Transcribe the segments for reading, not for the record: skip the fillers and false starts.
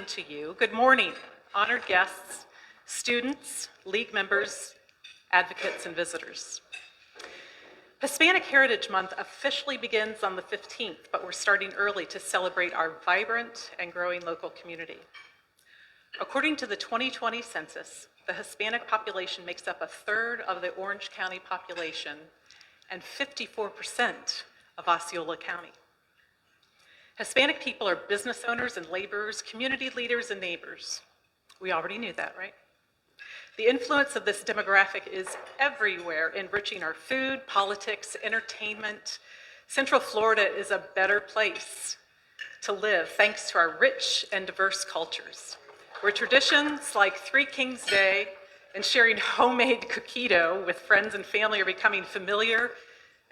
listen to you. Good morning, honored guests, students, league members, advocates, and visitors. Hispanic Heritage Month officially begins on the 15th, but we're starting early to celebrate our vibrant and growing local community. According to the 2020 census, the Hispanic population makes up a third of the Orange County population and 54% of Osceola County. Hispanic people are business owners and laborers, community leaders and neighbors. We already knew that, right? The influence of this demographic is everywhere, enriching our food, politics, entertainment. Central Florida is a better place to live thanks to our rich and diverse cultures, where traditions like Three Kings Day and sharing homemade coquito with friends and family are becoming familiar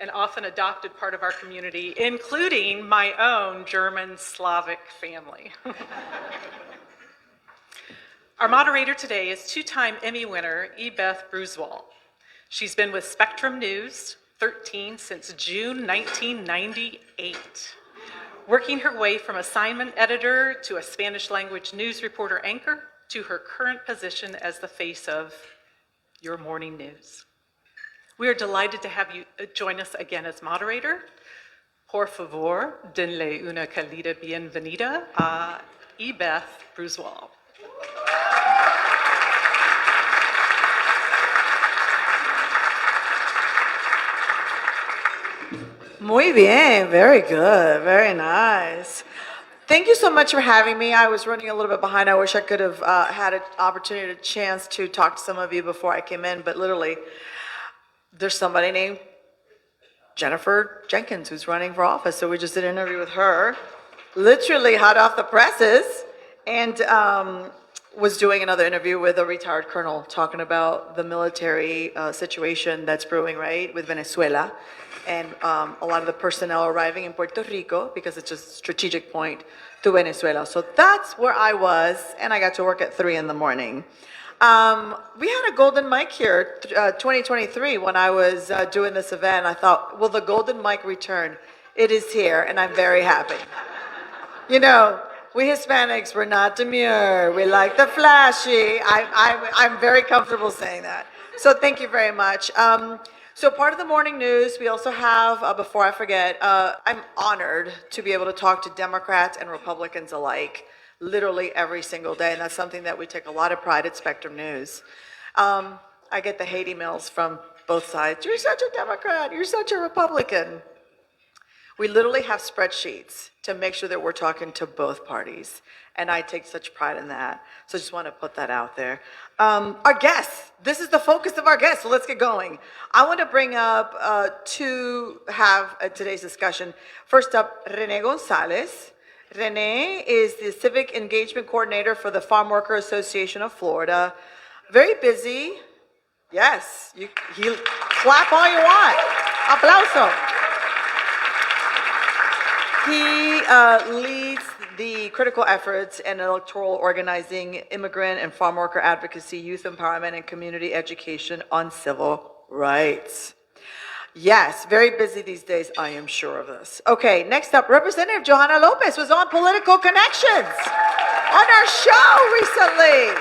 and often adopted part of our community, including my own German Slavic family. Our moderator today is two-time Emmy winner Ybeth Bruzual. She's been with Spectrum News 13 since June 1998, working her way from assignment editor to a Spanish language news reporter anchor to her current position as the face of your morning news. We are delighted to have you join us again as moderator. Por favor, denle una cálida bienvenida a Ybeth Bruzual. Muy bien, very good, very nice. Thank you so much for having me. I was running a little bit behind. I wish I could have had an opportunity, a chance to talk to some of you before I came in, but literally, there's somebody named Jennifer Jenkins who's running for office, so we just did an interview with her, literally hot off the presses, and was doing another interview with a retired colonel talking about the military situation that's brewing, right, with Venezuela, and a lot of the personnel arriving in Puerto Rico because it's a strategic point to Venezuela. So that's where I was, and I got to work at 3 in the morning. We had a golden mic here, 2023, when I was doing this event. I thought, will the golden mic return? It is here, and I'm very happy. You know, we Hispanics, we're not demure. We like the flashy. I'm very comfortable saying that. So thank you very much. So part of the morning news, we also have, before I forget, I'm honored to be able to talk to Democrats and Republicans alike, literally every single day, and that's something that we take a lot of pride at Spectrum News. I get the hate emails from both sides. You're such a Democrat, you're such a Republican. We literally have spreadsheets to make sure that we're talking to both parties, and I take such pride in that. So I just want to put that out there. Our guests, this is the focus of our guests, so let's get going. I want to bring up to have today's discussion. First up, Rene Gonzalez. Rene is the Civic Engagement Coordinator for the Farmworker Association of Florida. Very busy. Yes, you clap all you want. Aplauso. He leads the critical efforts in electoral organizing, immigrant and farm worker advocacy, youth empowerment, and community education on civil rights. Yes, very busy these days, I am sure of this. Okay, next up, Representative Johanna López was on Political Connections on our show recently.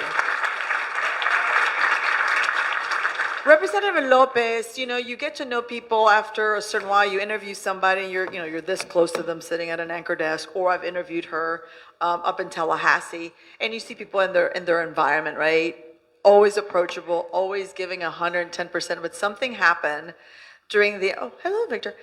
Representative López, you know, you get to know people after a certain while. You interview somebody, you're this close to them sitting at an anchor desk, or I've interviewed her up in Tallahassee, and you see people in their environment, right? Always approachable, always giving 110%, but something happened during the, oh, hello, Victor.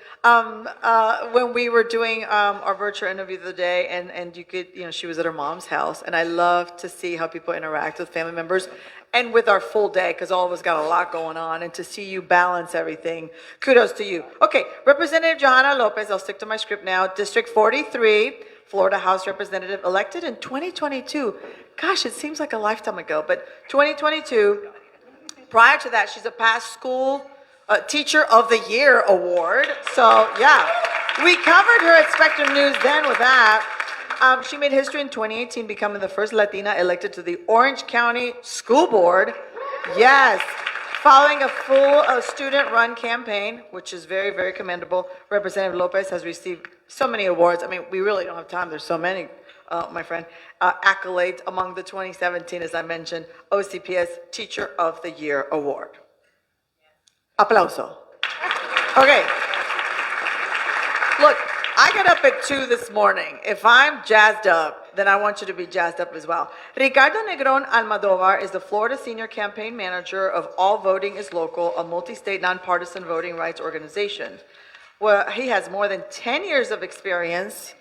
When we were doing our virtual interview the other day, and you could, she was at her mom's house, and I love to see how people interact with family members, and with our full day, because all of us got a lot going on, and to see you balance everything, kudos to you. Okay, Representative Johanna López, I'll stick to my script now, District 43, Florida House Representative, elected in 2022. Gosh, it seems like a lifetime ago, but 2022. Prior to that, she's a past school Teacher of the Year award. So yeah, we covered her at Spectrum News then with that. She made history in 2018, becoming the first Latina elected to the Orange County School Board. Yes, following a full student-run campaign, which is very, very commendable. Representative López has received so many awards. I mean, we really don't have time. There's so many my friend, accolade among the 2017, as I mentioned, OCPS Teacher of the Year Award. Aplauso. Okay. Look, I got up at 2 this morning. If I'm jazzed up, then I want you to be jazzed up as well. Ricardo Negron-Almodovar is the Florida Senior Campaign Manager of All Voting is Local, a multi-state nonpartisan voting rights organization. Well, he has more than 10 years of experience,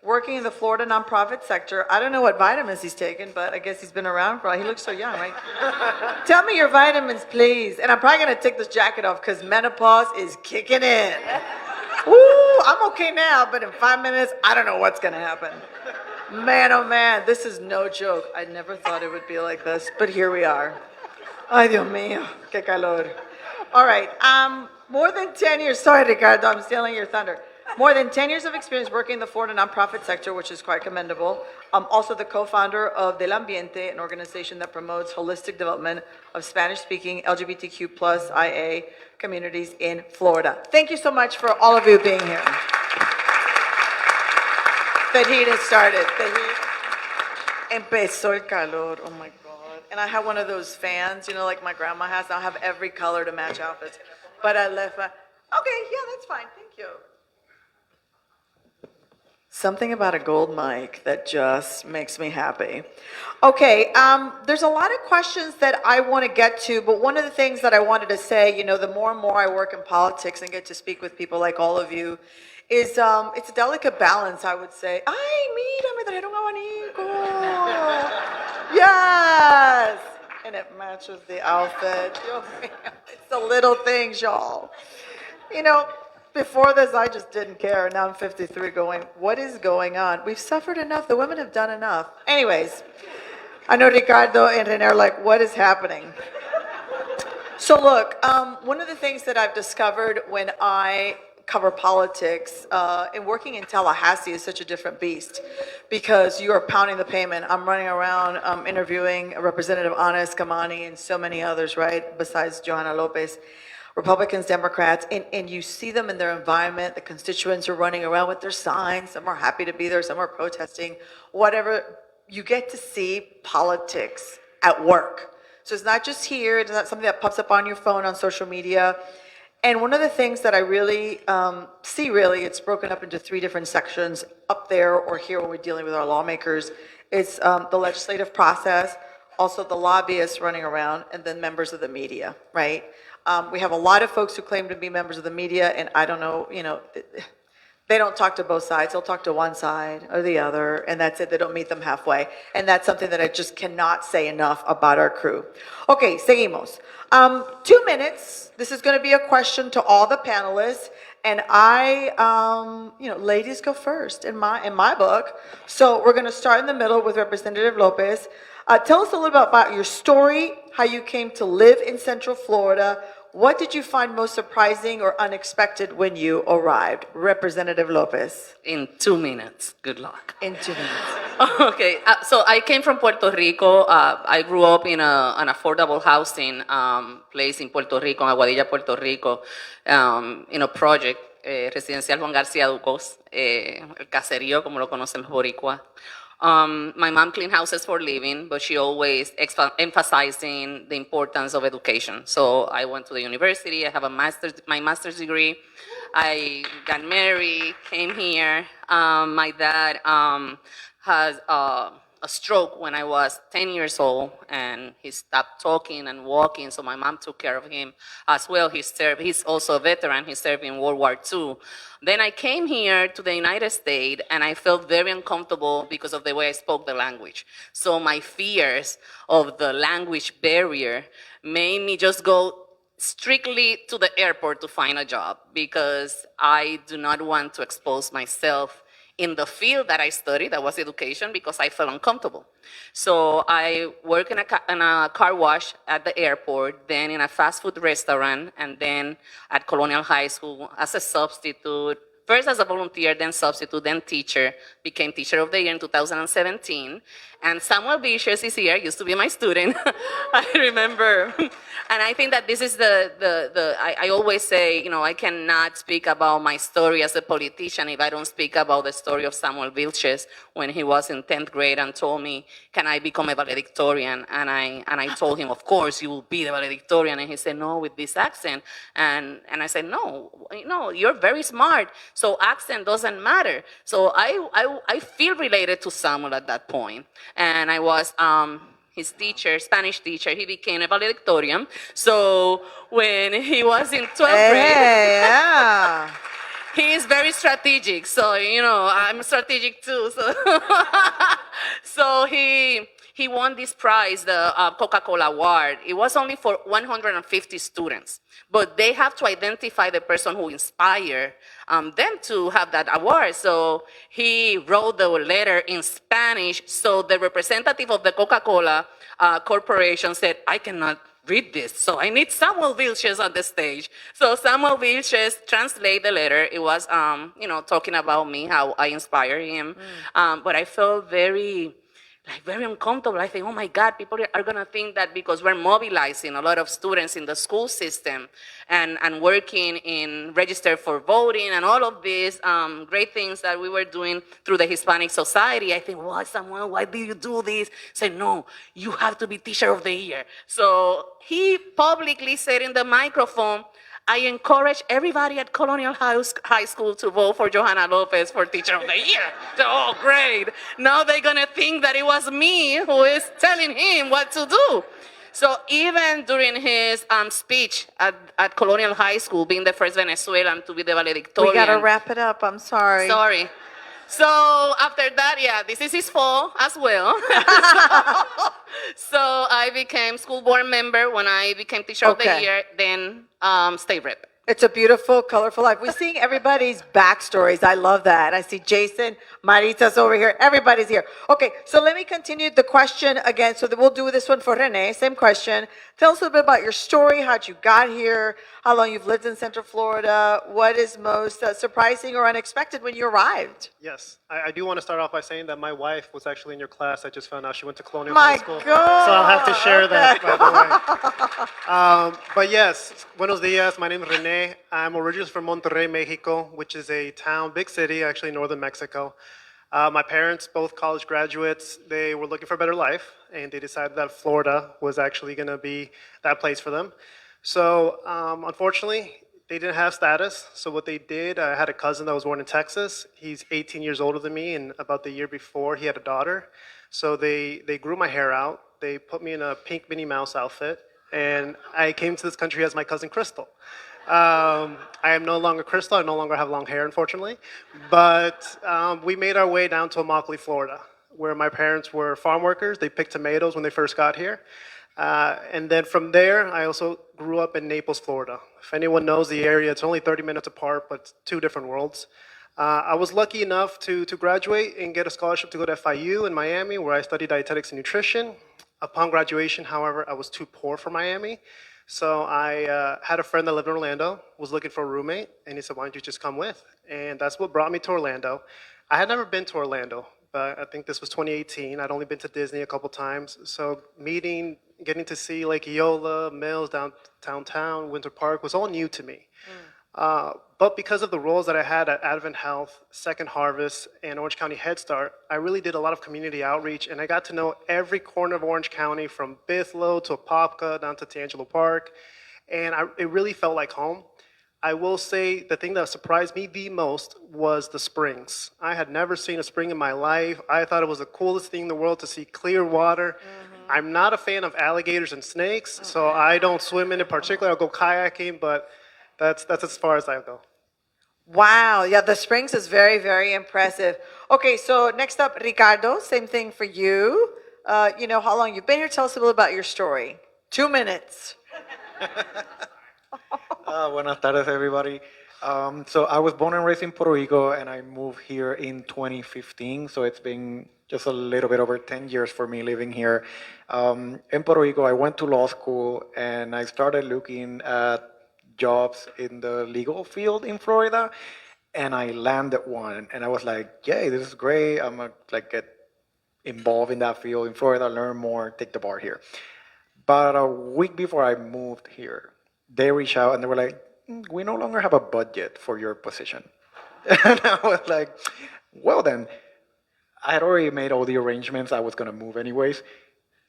working in the Florida nonprofit sector. I don't know what vitamins he's taken, but I guess he's been around for, he looks so young, right? Tell me your vitamins, please. And I'm probably gonna take this jacket off because menopause is kicking in. Ooh, I'm okay now, but in 5 minutes, I don't know what's gonna happen. Man, oh man, this is no joke. I never thought it would be like this, but here we are. Ay, Dios mío, qué calor. All right, more than 10 years, sorry Ricardo, I'm stealing your thunder. More than 10 years of experience working in the Florida nonprofit sector, which is quite commendable. Also the co-founder of Del Ambiente, an organization that promotes holistic development of Spanish-speaking LGBTQ plus IA communities in Florida. Thank you so much for all of you being here. The heat has started. The heat. Empezó el calor, oh my God. And I have one of those fans, like my grandma has. I'll have every color to match outfits. But I left, okay, yeah, that's fine, thank you. Something about a gold mic that just makes me happy. Okay, there's a lot of questions that I want to get to, but one of the things that I wanted to say, the more and more I work in politics and get to speak with people like all of you, is it's a delicate balance, I would say. Ay, mira, me trajeron abanico. Yes! And it matches the outfit. It's the little things, y'all. Before this, I just didn't care. Now I'm 53 going, what is going on? We've suffered enough. The women have done enough. Anyways, I know Ricardo and Rene are like, what is happening? So look, one of the things that I've discovered when I cover politics, and working in Tallahassee is such a different beast because you are pounding the pavement. I'm running around interviewing Representative Ana Escamani and so many others, right, besides Johanna López. Republicans, Democrats, and you see them in their environment. The constituents are running around with their signs. Some are happy to be there, some are protesting, whatever. You get to see politics at work. So it's not just here, it's not something that pops up on your phone on social media. And one of the things that I really see, it's broken up into 3 different sections, up there or here when we're dealing with our lawmakers. It's the legislative process, also the lobbyists running around, and then members of the media, right? We have a lot of folks who claim to be members of the media, and I don't know, they don't talk to both sides. They'll talk to one side or the other, and that's it. They don't meet them halfway. And that's something that I just cannot say enough about our crew. Okay, seguimos. 2 minutes. This is going to be a question to all the panelists, and ladies go first in my book. So we're going to start in the middle with Representative López. Tell us a little bit about your story, how you came to live in Central Florida. What did you find most surprising or unexpected when you arrived? Representative López. In 2 minutes. Good luck. In 2 minutes. Okay, so I came from Puerto Rico. I grew up in an affordable housing place in Puerto Rico, in Aguadilla, Puerto Rico, in a project, Residencial Juan García Ducos, el caserío, como lo conocen los boricuas. My mom cleaned houses for a living, but she always emphasizing the importance of education. So I went to the university. I have my master's degree. I got married, came here. My dad has a stroke when I was 10 years old, and he stopped talking and walking, so my mom took care of him as well. He's also a veteran. He served in World War II. Then I came here to the United States, and I felt very uncomfortable because of the way I spoke the language. So my fears of the language barrier made me just go strictly to the airport to find a job because I do not want to expose myself in the field that I studied, that was education, because I felt uncomfortable. So I worked in a car wash at the airport, then in a fast food restaurant, and then at Colonial High School as a substitute, first as a volunteer, then substitute, then teacher, became Teacher of the Year in 2017. And Samuel Beaches is here, used to be my student. I remember. And I think that this is I always say, I cannot speak about my story as a politician if I don't speak about the story of Samuel Vilches when he was in 10th grade and told me, can I become a valedictorian? And I told him, of course, you will be the valedictorian. And he said, no, with this accent. And I said, no, you're very smart. So accent doesn't matter. So I feel related to Samuel at that point. And I was his teacher, Spanish teacher. He became a valedictorian. So when he was in 12th grade, yeah. he is very strategic. So, I'm strategic too. So, so he won this prize, the Coca-Cola Award. It was only for 150 students, but they have to identify the person who inspired them to have that award. So he wrote the letter in Spanish. So the representative of the Coca-Cola Corporation said, I cannot read this, so I need Samuel Vilches on the stage. So Samuel Vilches translate the letter. It was, talking about me, how I inspired him. But I felt very uncomfortable. I think, oh my God, people are gonna think that because we're mobilizing a lot of students in the school system and working in register for voting and all of these great things that we were doing through the Hispanic Society. I think, well, Samuel, why do you do this? Say, no, you have to be Teacher of the Year. So he publicly said in the microphone, I encourage everybody at Colonial High School to vote for Johanna López for Teacher of the Year. Oh, great. Now they're going to think that it was me who is telling him what to do. So even during his speech at Colonial High School, being the first Venezuelan to be the valedictorian. We got to wrap it up. I'm sorry. Sorry. So after that, yeah, this is his fault as well. So I became school board member when I became Teacher of the Year, then state rep. It's a beautiful, colorful life. We're seeing everybody's backstories. I love that. I see Jason, Marita's over here. Everybody's here. Okay, so let me continue the question again. So we'll do this one for Rene. Same question. Tell us a little bit about your story, how'd you got here, how long you've lived in Central Florida, what is most surprising or unexpected when you arrived? Yes, I do want to start off by saying that my wife was actually in your class. I just found out she went to Colonial My High School. God. So I'll have to share that, by the way. But yes, buenos dias. My name is Rene. I'm originally from Monterrey, Mexico, which is a town, big city, actually northern Mexico. My parents, both college graduates, they were looking for a better life, and they decided that Florida was actually going to be that place for them. So unfortunately, they didn't have status. So what they did, I had a cousin that was born in Texas. He's 18 years older than me, and about the year before, he had a daughter. So they grew my hair out. They put me in a pink Minnie Mouse outfit, and I came to this country as my cousin Crystal. I am no longer Crystal. I no longer have long hair, unfortunately. But we made our way down to Immokalee, Florida, where my parents were farm workers. They picked tomatoes when they first got here. And then from there, I also grew up in Naples, Florida. If anyone knows the area, it's only 30 minutes apart, but it's two different worlds. I was lucky enough to graduate and get a scholarship to go to FIU in Miami, where I studied dietetics and nutrition. Upon graduation, however, I was too poor for Miami. So I had a friend that lived in Orlando, was looking for a roommate, and he said, why don't you just come with? And that's what brought me to Orlando. I had never been to Orlando, but I think this was 2018. I'd only been to Disney a couple times. So getting to see Lake Eola, Mills, downtown, Winter Park was all new to me. But because of the roles that I had at Advent Health, Second Harvest, and Orange County Head Start, I really did a lot of community outreach, and I got to know every corner of Orange County, from Bithlo to Apopka down to Tangelo Park, and it really felt like home. I will say the thing that surprised me the most was the springs. I had never seen a spring in my life. I thought it was the coolest thing in the world to see clear water. Mm-hmm. I'm not a fan of alligators and snakes, so I don't swim in it particularly. I'll go kayaking, but that's as far as I go. Wow, yeah, the springs is very, very impressive. Okay, so next up, Ricardo, same thing for you. How long you've been here? Tell us a little about your story. 2 minutes. Buenas tardes, everybody. So I was born and raised in Puerto Rico, and I moved here in 2015. So it's been just a little bit over 10 years for me living here. In Puerto Rico, I went to law school, and I started looking at jobs in the legal field in Florida, and I landed one, and I was like, yay, this is great. I'm gonna get involved in that field in Florida, learn more, take the bar here. But a week before I moved here, they reached out and they were like, we no longer have a budget for your position. And I was like, well then, I had already made all the arrangements. I was going to move anyways.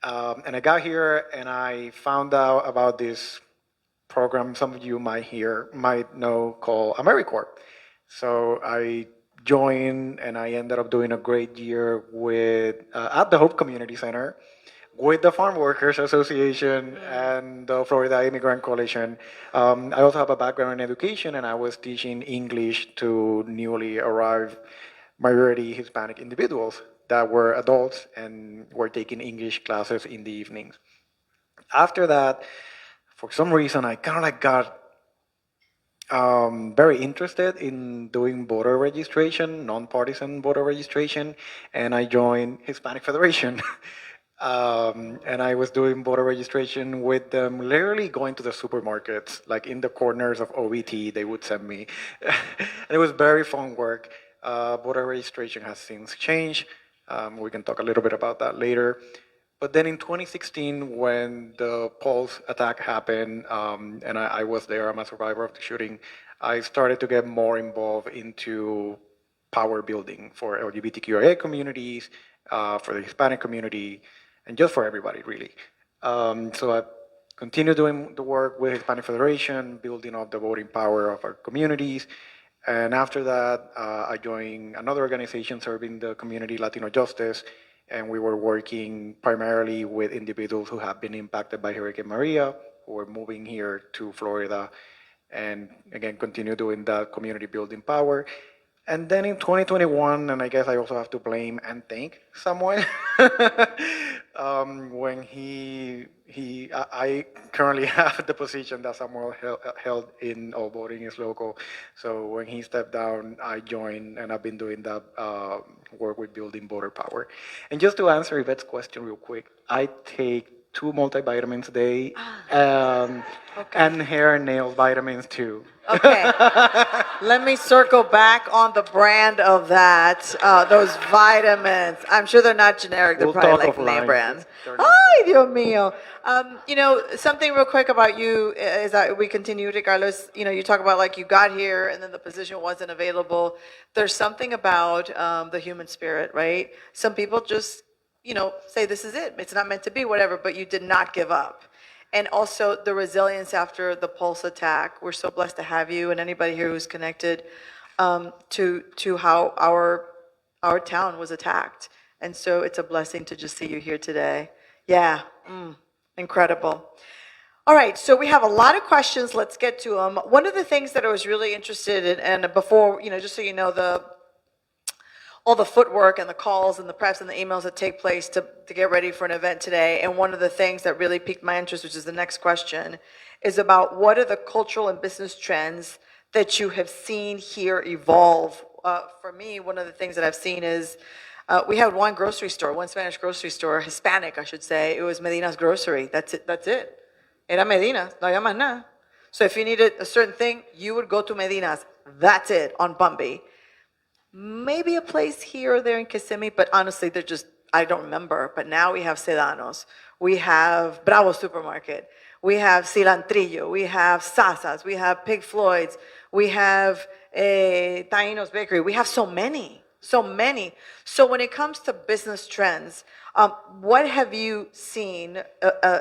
And I got here and I found out about this program some of you might know called AmeriCorps. So I joined and I ended up doing a great year with at the Hope Community Center with the Farm Workers Association and the Florida Immigrant Coalition. I also have a background in education and I was teaching English to newly arrived majority Hispanic individuals that were adults and were taking English classes in the evenings. After that, for some reason, I kind of like got very interested in doing voter registration, nonpartisan voter registration, and I joined Hispanic Federation. And I was doing voter registration with them, literally going to the supermarkets, like in the corners of OBT, they would send me. And it was very fun work. Voter registration has since changed. We can talk a little bit about that later. But then in 2016, when the Pulse attack happened, and I was there, I'm a survivor of the shooting, I started to get more involved into power building for LGBTQIA communities, for the Hispanic community, and just for everybody, really. So I continued doing the work with Hispanic Federation, building up the voting power of our communities. And after that, I joined another organization serving the community, Latino Justice, and we were working primarily with individuals who have been impacted by Hurricane Maria, who were moving here to Florida, and again, continue doing that community building power. And then in 2021, and I guess I also have to blame and thank someone, when I currently have the position that Samuel held in All Voting is Local. So when he stepped down, I joined, and I've been doing that work with building voter power. And just to answer Yvette's question real quick, I take 2 multivitamins a day, and hair and nail vitamins too. Okay. Let me circle back on the brand of that, those vitamins. I'm sure they're not generic, they're We'll probably talk like offline. name brands. They're not- Ay, Dios mío. You know, something real quick about you is that we continue, Carlos, you know, you talk about like you got here and then the position wasn't available. There's something about the human spirit, right? Some people just, you know, say this is it. It's not meant to be, whatever, but you did not give up. And also the resilience after the Pulse attack. We're so blessed to have you and anybody here who's connected to how our town was attacked. And so it's a blessing to just see you here today. Yeah, incredible. All right, so we have a lot of questions. Let's get to them. One of the things that I was really interested in, and before, you know, just so you know, all the footwork and the calls and the preps and the emails that take place to get ready for an event today. And one of the things that really piqued my interest, which is the next question, is about what are the cultural and business trends that you have seen here evolve? For me, one of the things that I've seen is we had one grocery store, one Spanish grocery store, Hispanic, I should say. It was Medina's Grocery. That's it. That's it. Era Medina. No había más nada. So if you needed a certain thing, you would go to Medina's. That's it, on Bumby. Maybe a place here or there in Kissimmee, but honestly, they're just, I don't remember. But now we have Sedanos, we have Bravo Supermarket, we have Cilantrillo, we have Sasas, we have Pig Floyd's, we have Taino's Bakery. We have so many, so many. So when it comes to business trends, what have you seen,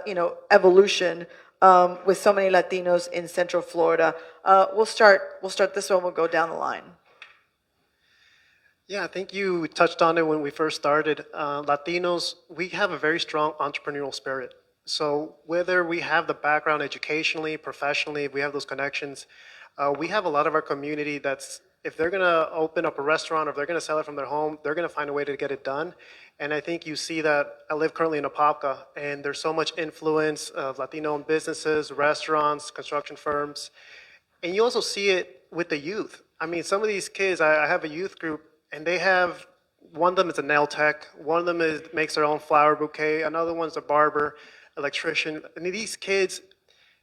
you know, evolution with so many Latinos in Central Florida? We'll start this one, we'll go down the line. Yeah, I think you touched on it when we first started. Latinos, we have a very strong entrepreneurial spirit. So whether we have the background educationally, professionally, if we have those connections, we have a lot of our community that's, if they're gonna open up a restaurant or if they're gonna sell it from their home, they're gonna find a way to get it done. And I think you see that. I live currently in Apopka, and there's so much influence of Latino-owned businesses, restaurants, construction firms. And you also see it with the youth. I mean, some of these kids, I have a youth group, and they have, one of them is a nail tech, one of them makes their own flower bouquet, another one's a barber, electrician. And these kids,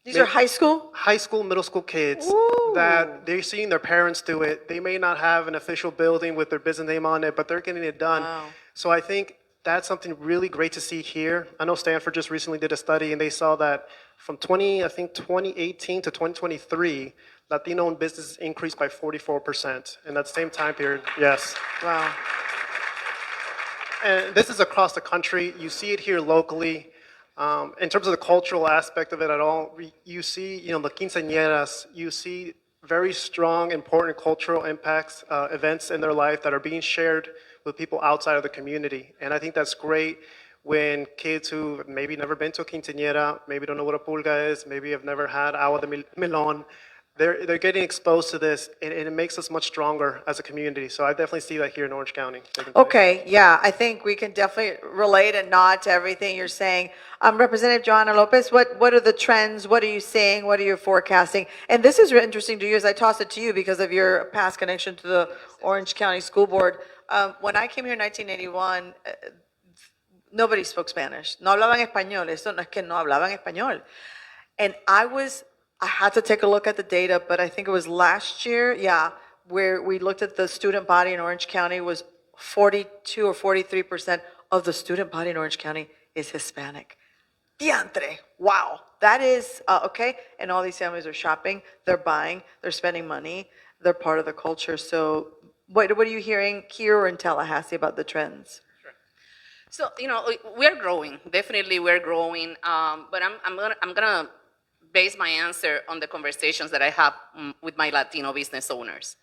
These are high school? high school, middle school kids, Ooh. that they're seeing their parents do it. They may not have an official building with their business name on it, but they're getting it done. Wow. So I think that's something really great to see here. I know Stanford just recently did a study, and they saw that from 2018 to 2023, Latino-owned businesses increased by 44% in that same time period. Yes. Wow. And this is across the country. You see it here locally. In terms of the cultural aspect of it at all, you see, the quinceañeras, you see very strong, important cultural impacts, events in their life that are being shared with people outside of the community. And I think that's great when kids who maybe never been to a quinceañera, maybe don't know what a pulga is, maybe have never had agua de melón, they're getting exposed to this, and it makes us much stronger as a community. So I definitely see that here in Orange County. Okay, yeah, I think we can definitely relate and nod to everything you're saying. Representative Johanna López, what are the trends? What are you seeing? What are you forecasting? And this is interesting to you as I toss it to you because of your past connection to the Orange County School Board. When I came here in 1981, nobody spoke Spanish. No hablaban español. Eso no es que no hablaban español. And I had to take a look at the data, but I think it was last year, where we looked at the student body in Orange County was 42 or 43% of the student body in Orange County is Hispanic. Diantre, wow, that is, okay, and all these families are shopping, they're buying, they're spending money, they're part of the culture. So what are you hearing here or in Tallahassee about the trends? So, we're growing. Definitely we're growing. But I'm gonna base my answer on the conversations that I have with my Latino business owners.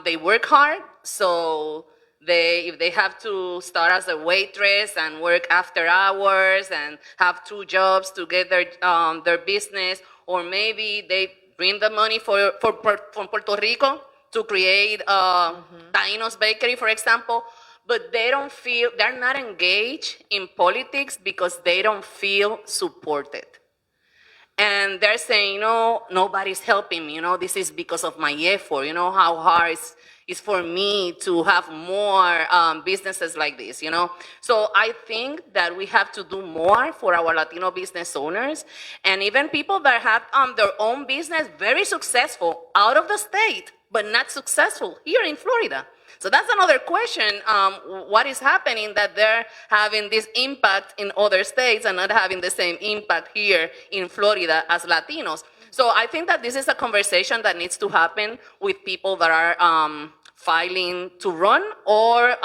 They work hard, so if they have to start as a waitress and work after hours and have 2 jobs to get their business, or maybe they bring the money from Puerto Rico to create Taino's Bakery, for example, but they're not engaged in politics because they don't feel supported. And they're saying, nobody's helping me, this is because of my effort, how hard it's for me to have more businesses like this, So I think that we have to do more for our Latino business owners, and even people that have their own business, very successful out of the state, but not successful here in Florida. So that's another question, what is happening that they're having this impact in other states and not having the same impact here in Florida as Latinos. So I think that this is a conversation that needs to happen with people that are filing to run or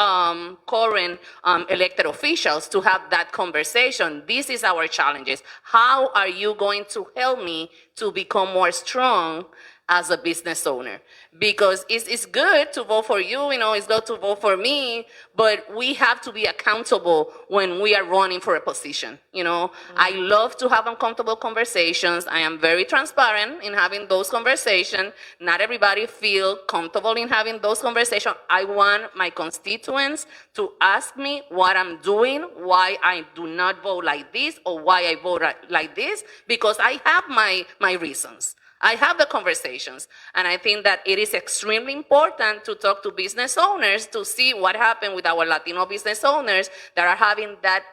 current elected officials to have that conversation. This is our challenges. How are you going to help me to become more strong as a business owner? Because it's good to vote for you, it's good to vote for me, but we have to be accountable when we are running for a position, I love to have uncomfortable conversations. I am very transparent in having those conversations. Not everybody feel comfortable in having those conversations. I want my constituents to ask me what I'm doing, why I do not vote like this, or why I vote like this, because I have my reasons. I have the conversations, and I think that it is extremely important to talk to business owners to see what happened with our Latino business owners that are having that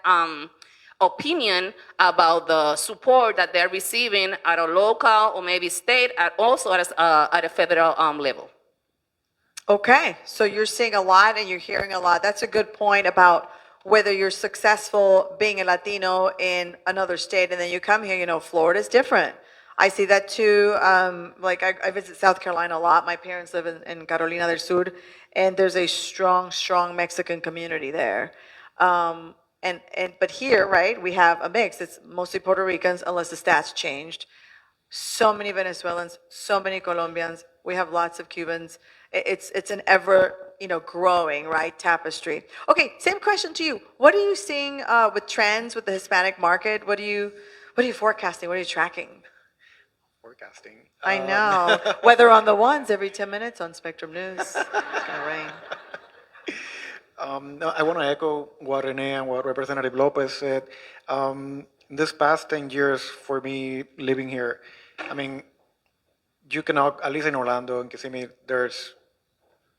opinion about the support that they're receiving at a local or maybe state, and also at a federal level. Okay, so you're seeing a lot and you're hearing a lot. That's a good point about whether you're successful being a Latino in another state and then you come here, Florida's different. I see that too. I visit South Carolina a lot. My parents live in Carolina del Sur, and there's a strong Mexican community there. But here, right, we have a mix. It's mostly Puerto Ricans, unless the stats changed. So many Venezuelans, so many Colombians. We have lots of Cubans. It's an ever growing, right, tapestry. Okay, same question to you. What are you seeing with trends with the Hispanic market? What are you forecasting? What are you tracking? Forecasting. I know. Weather on the ones every 10 minutes on Spectrum News. It's gonna rain. No, I want to echo what Rene and what Representative López said. This past 10 years for me living here, I mean, you cannot, at least in Orlando and Kissimmee, there's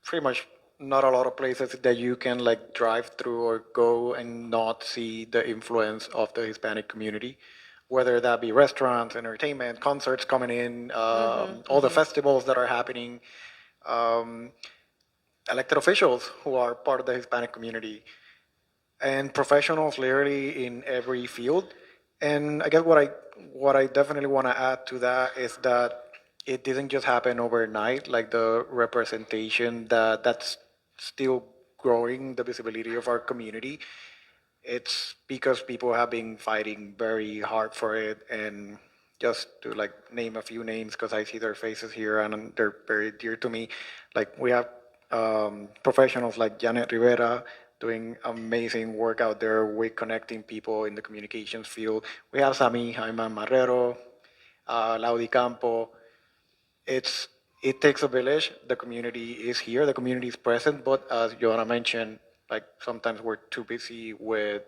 pretty much not a lot of places that you can drive through or go and not see the influence of the Hispanic community. Whether that be restaurants, entertainment, concerts coming in, all the festivals that are happening, elected officials who are part of the Hispanic community. and professionals literally in every field. And I guess what I definitely want to add to that is that it didn't just happen overnight. Like the representation that's still growing the visibility of our community. It's because people have been fighting very hard for it. And just to like name a few names, because I see their faces here and they're very dear to me. Like we have professionals like Janet Rivera doing amazing work out there with connecting people in the communications field. We have Sami Jaime Marrero, Laudi Campo. It takes a village. The community is here. The community is present. But as Johanna mentioned, like sometimes we're too busy with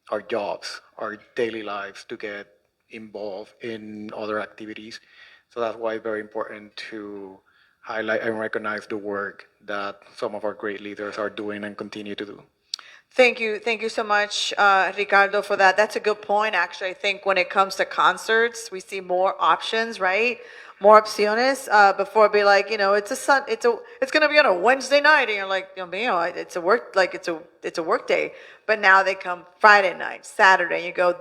our jobs, our daily lives to get involved in other activities. So that's why it's very important to highlight and recognize the work that some of our great leaders are doing and continue to do. Thank you so much, Ricardo, for that. That's a good point, actually. I think when it comes to concerts, we see more options, right? More opciones. Before it'd be like, it's gonna be on a Wednesday night, and you're like, it's a work, like it's a work day. But now they come Friday night, Saturday. And you go,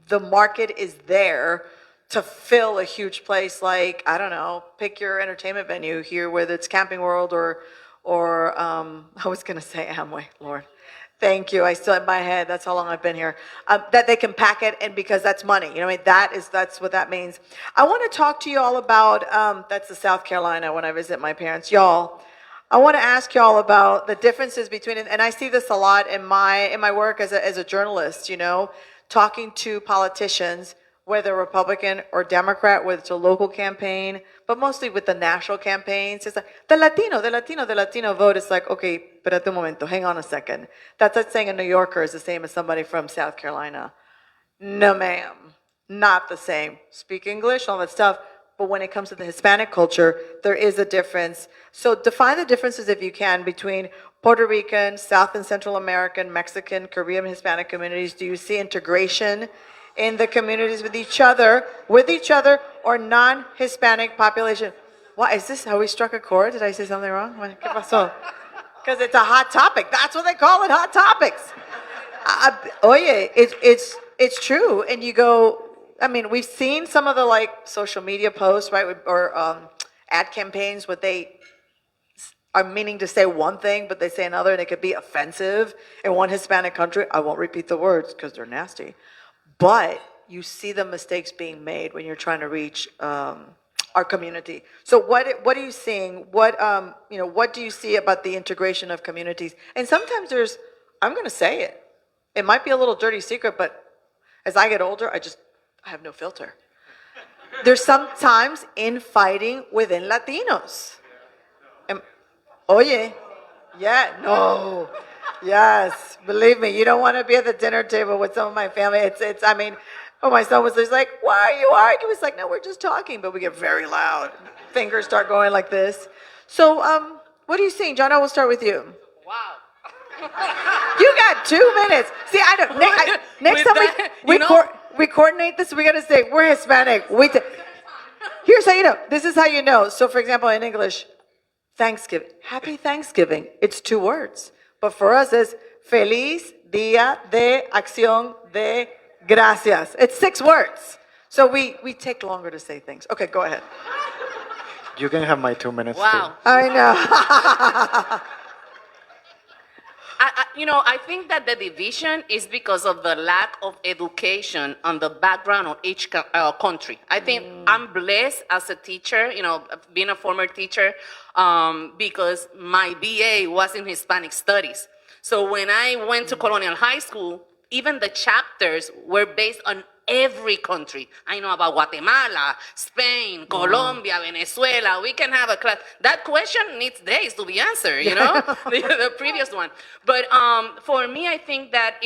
the market is there to fill a huge place. Like, I don't know, pick your entertainment venue here, whether it's Camping World or I was gonna say Amway, Lord. Thank you. I still in my head. That's how long I've been here. That they can pack it, and because that's money. You know, what I mean, that's what that means. I want to talk to you all about. That's the South Carolina when I visit my parents, y'all. I want to ask y'all about the differences between, and I see this a lot in my work as a journalist. You know, talking to politicians, whether Republican or Democrat, whether it's a local campaign, but mostly with the national campaigns. It's like, the Latino vote. It's like, okay, espérate un momento, hang on a second. That's like saying a New Yorker is the same as somebody from South Carolina. No, ma'am, not the same. Speak English, all that stuff. But when it comes to the Hispanic culture, there is a difference. So define the differences, if you can, between Puerto Rican, South and Central American, Mexican, Caribbean, Hispanic communities. Do you see integration in the communities with each other, or non-Hispanic population? Why is this how we struck a chord? Did I say something wrong? ¿Qué pasó? Because it's a hot topic. That's what they call it, hot topics. Oye, it's true. And you go, I mean, we've seen some of the like social media posts, right, or ad campaigns where they are meaning to say one thing, but they say another, and it could be offensive in one Hispanic country. I won't repeat the words because they're nasty. But you see the mistakes being made when you're trying to reach our community. So what are you seeing? What do you see about the integration of communities? And sometimes there's, I'm going to say it. It might be a little dirty secret, but as I get older, I have no filter. There's sometimes infighting within Latinos. Oye, yeah, no. Yes, believe me, you don't want to be at the dinner table with some of my family. I mean, my son was just like, why are you arguing? It's like, no, we're just talking, but we get very loud. Fingers start going like this. So, what are you seeing? Johanna, we'll start with you. Wow. You got 2 minutes. See, I don't, next time we coordinate this, we got to say, we're Hispanic. Here's how you know. This is how you know. So, for example, in English, Thanksgiving. Happy Thanksgiving. It's 2 words. But for us, it's Feliz Día de Acción de Gracias. It's 6 words. So we take longer to say things. Okay, go ahead. You can have my 2 minutes. Wow. I know. I think that the division is because of the lack of education on the background of each country. I think I'm blessed as a teacher, being a former teacher, because my BA was in Hispanic studies. So when I went to Colonial High School, even the chapters were based on every country. I know about Guatemala, Spain, Colombia, Venezuela. We can have a class. That question needs days to be answered, the previous one. But for me, I think that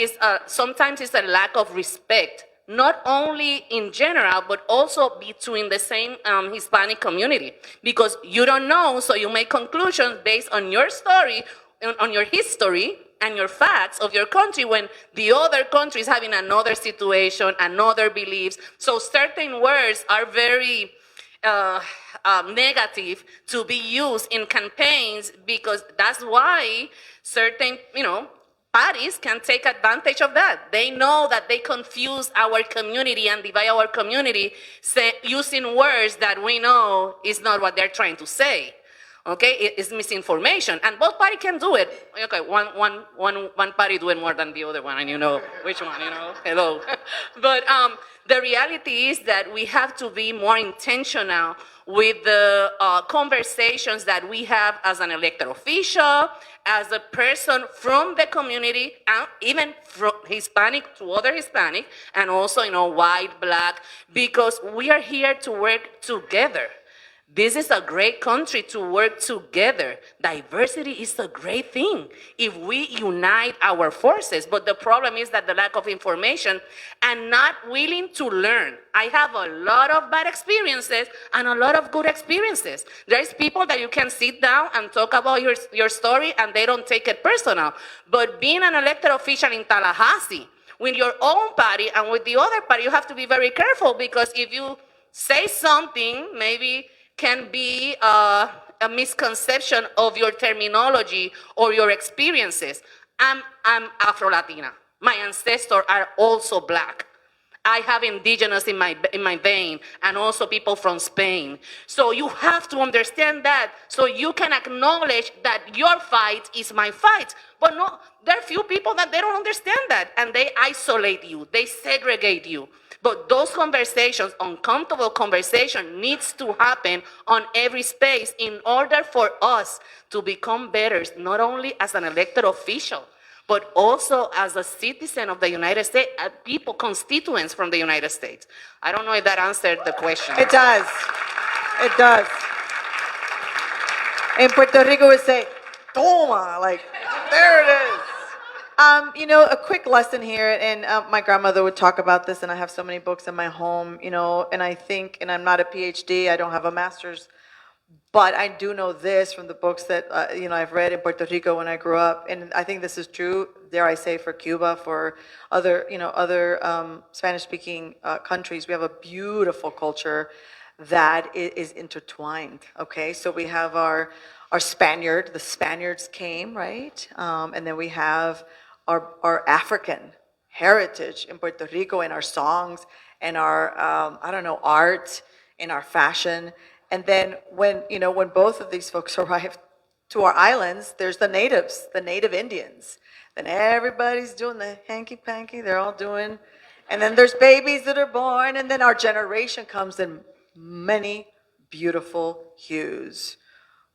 sometimes it's a lack of respect, not only in general, but also between the same Hispanic community. Because you don't know, so you make conclusions based on your story, on your history, and your facts of your country, when the other country is having another situation, another beliefs. So certain words are very negative to be used in campaigns, because that's why certain, parties can take advantage of that. They know that they confuse our community and divide our community using words that we know is not what they're trying to say. Okay, it's misinformation, and both parties can do it. Okay, one party doing more than the other one, and you know which one, hello. But the reality is that we have to be more intentional with the conversations that we have as an elected official, as a person from the community, and even from Hispanic to other Hispanic, and also, white, black, because we are here to work together. This is a great country to work together. Diversity is a great thing if we unite our forces. But the problem is that the lack of information and not willing to learn. I have a lot of bad experiences and a lot of good experiences. There's people that you can sit down and talk about your story and they don't take it personal. But being an elected official in Tallahassee, with your own party and with the other party, you have to be very careful, because if you say something, maybe can be a misconception of your terminology or your experiences. I'm Afro-Latina. My ancestors are also black. I have indigenous in my vein, and also people from Spain. So you have to understand that, so you can acknowledge that your fight is my fight. But no, there are few people that they don't understand that, and they isolate you, they segregate you. But those conversations, uncomfortable conversation, needs to happen on every space in order for us to become better, not only as an elected official, but also as a citizen of the United States, people, constituents from the United States. I don't know if that answered the question. It does. It does. In Puerto Rico, we say, toma, like, there it is. A quick lesson here, and my grandmother would talk about this, and I have so many books in my home, and I think, and I'm not a PhD, I don't have a master's, but I do know this from the books that, I've read in Puerto Rico when I grew up, and I think this is true, dare I say, for Cuba, for other Spanish-speaking countries. We have a beautiful culture that is intertwined, okay? So we have our Spaniard, the Spaniards came, right? And then we have our African heritage in Puerto Rico, in our songs, and our, art, in our fashion. And then when both of these folks arrived to our islands, there's the natives, the native Indians. Then everybody's doing the hanky-panky, they're all doing, and then there's babies that are born, and then our generation comes in many beautiful hues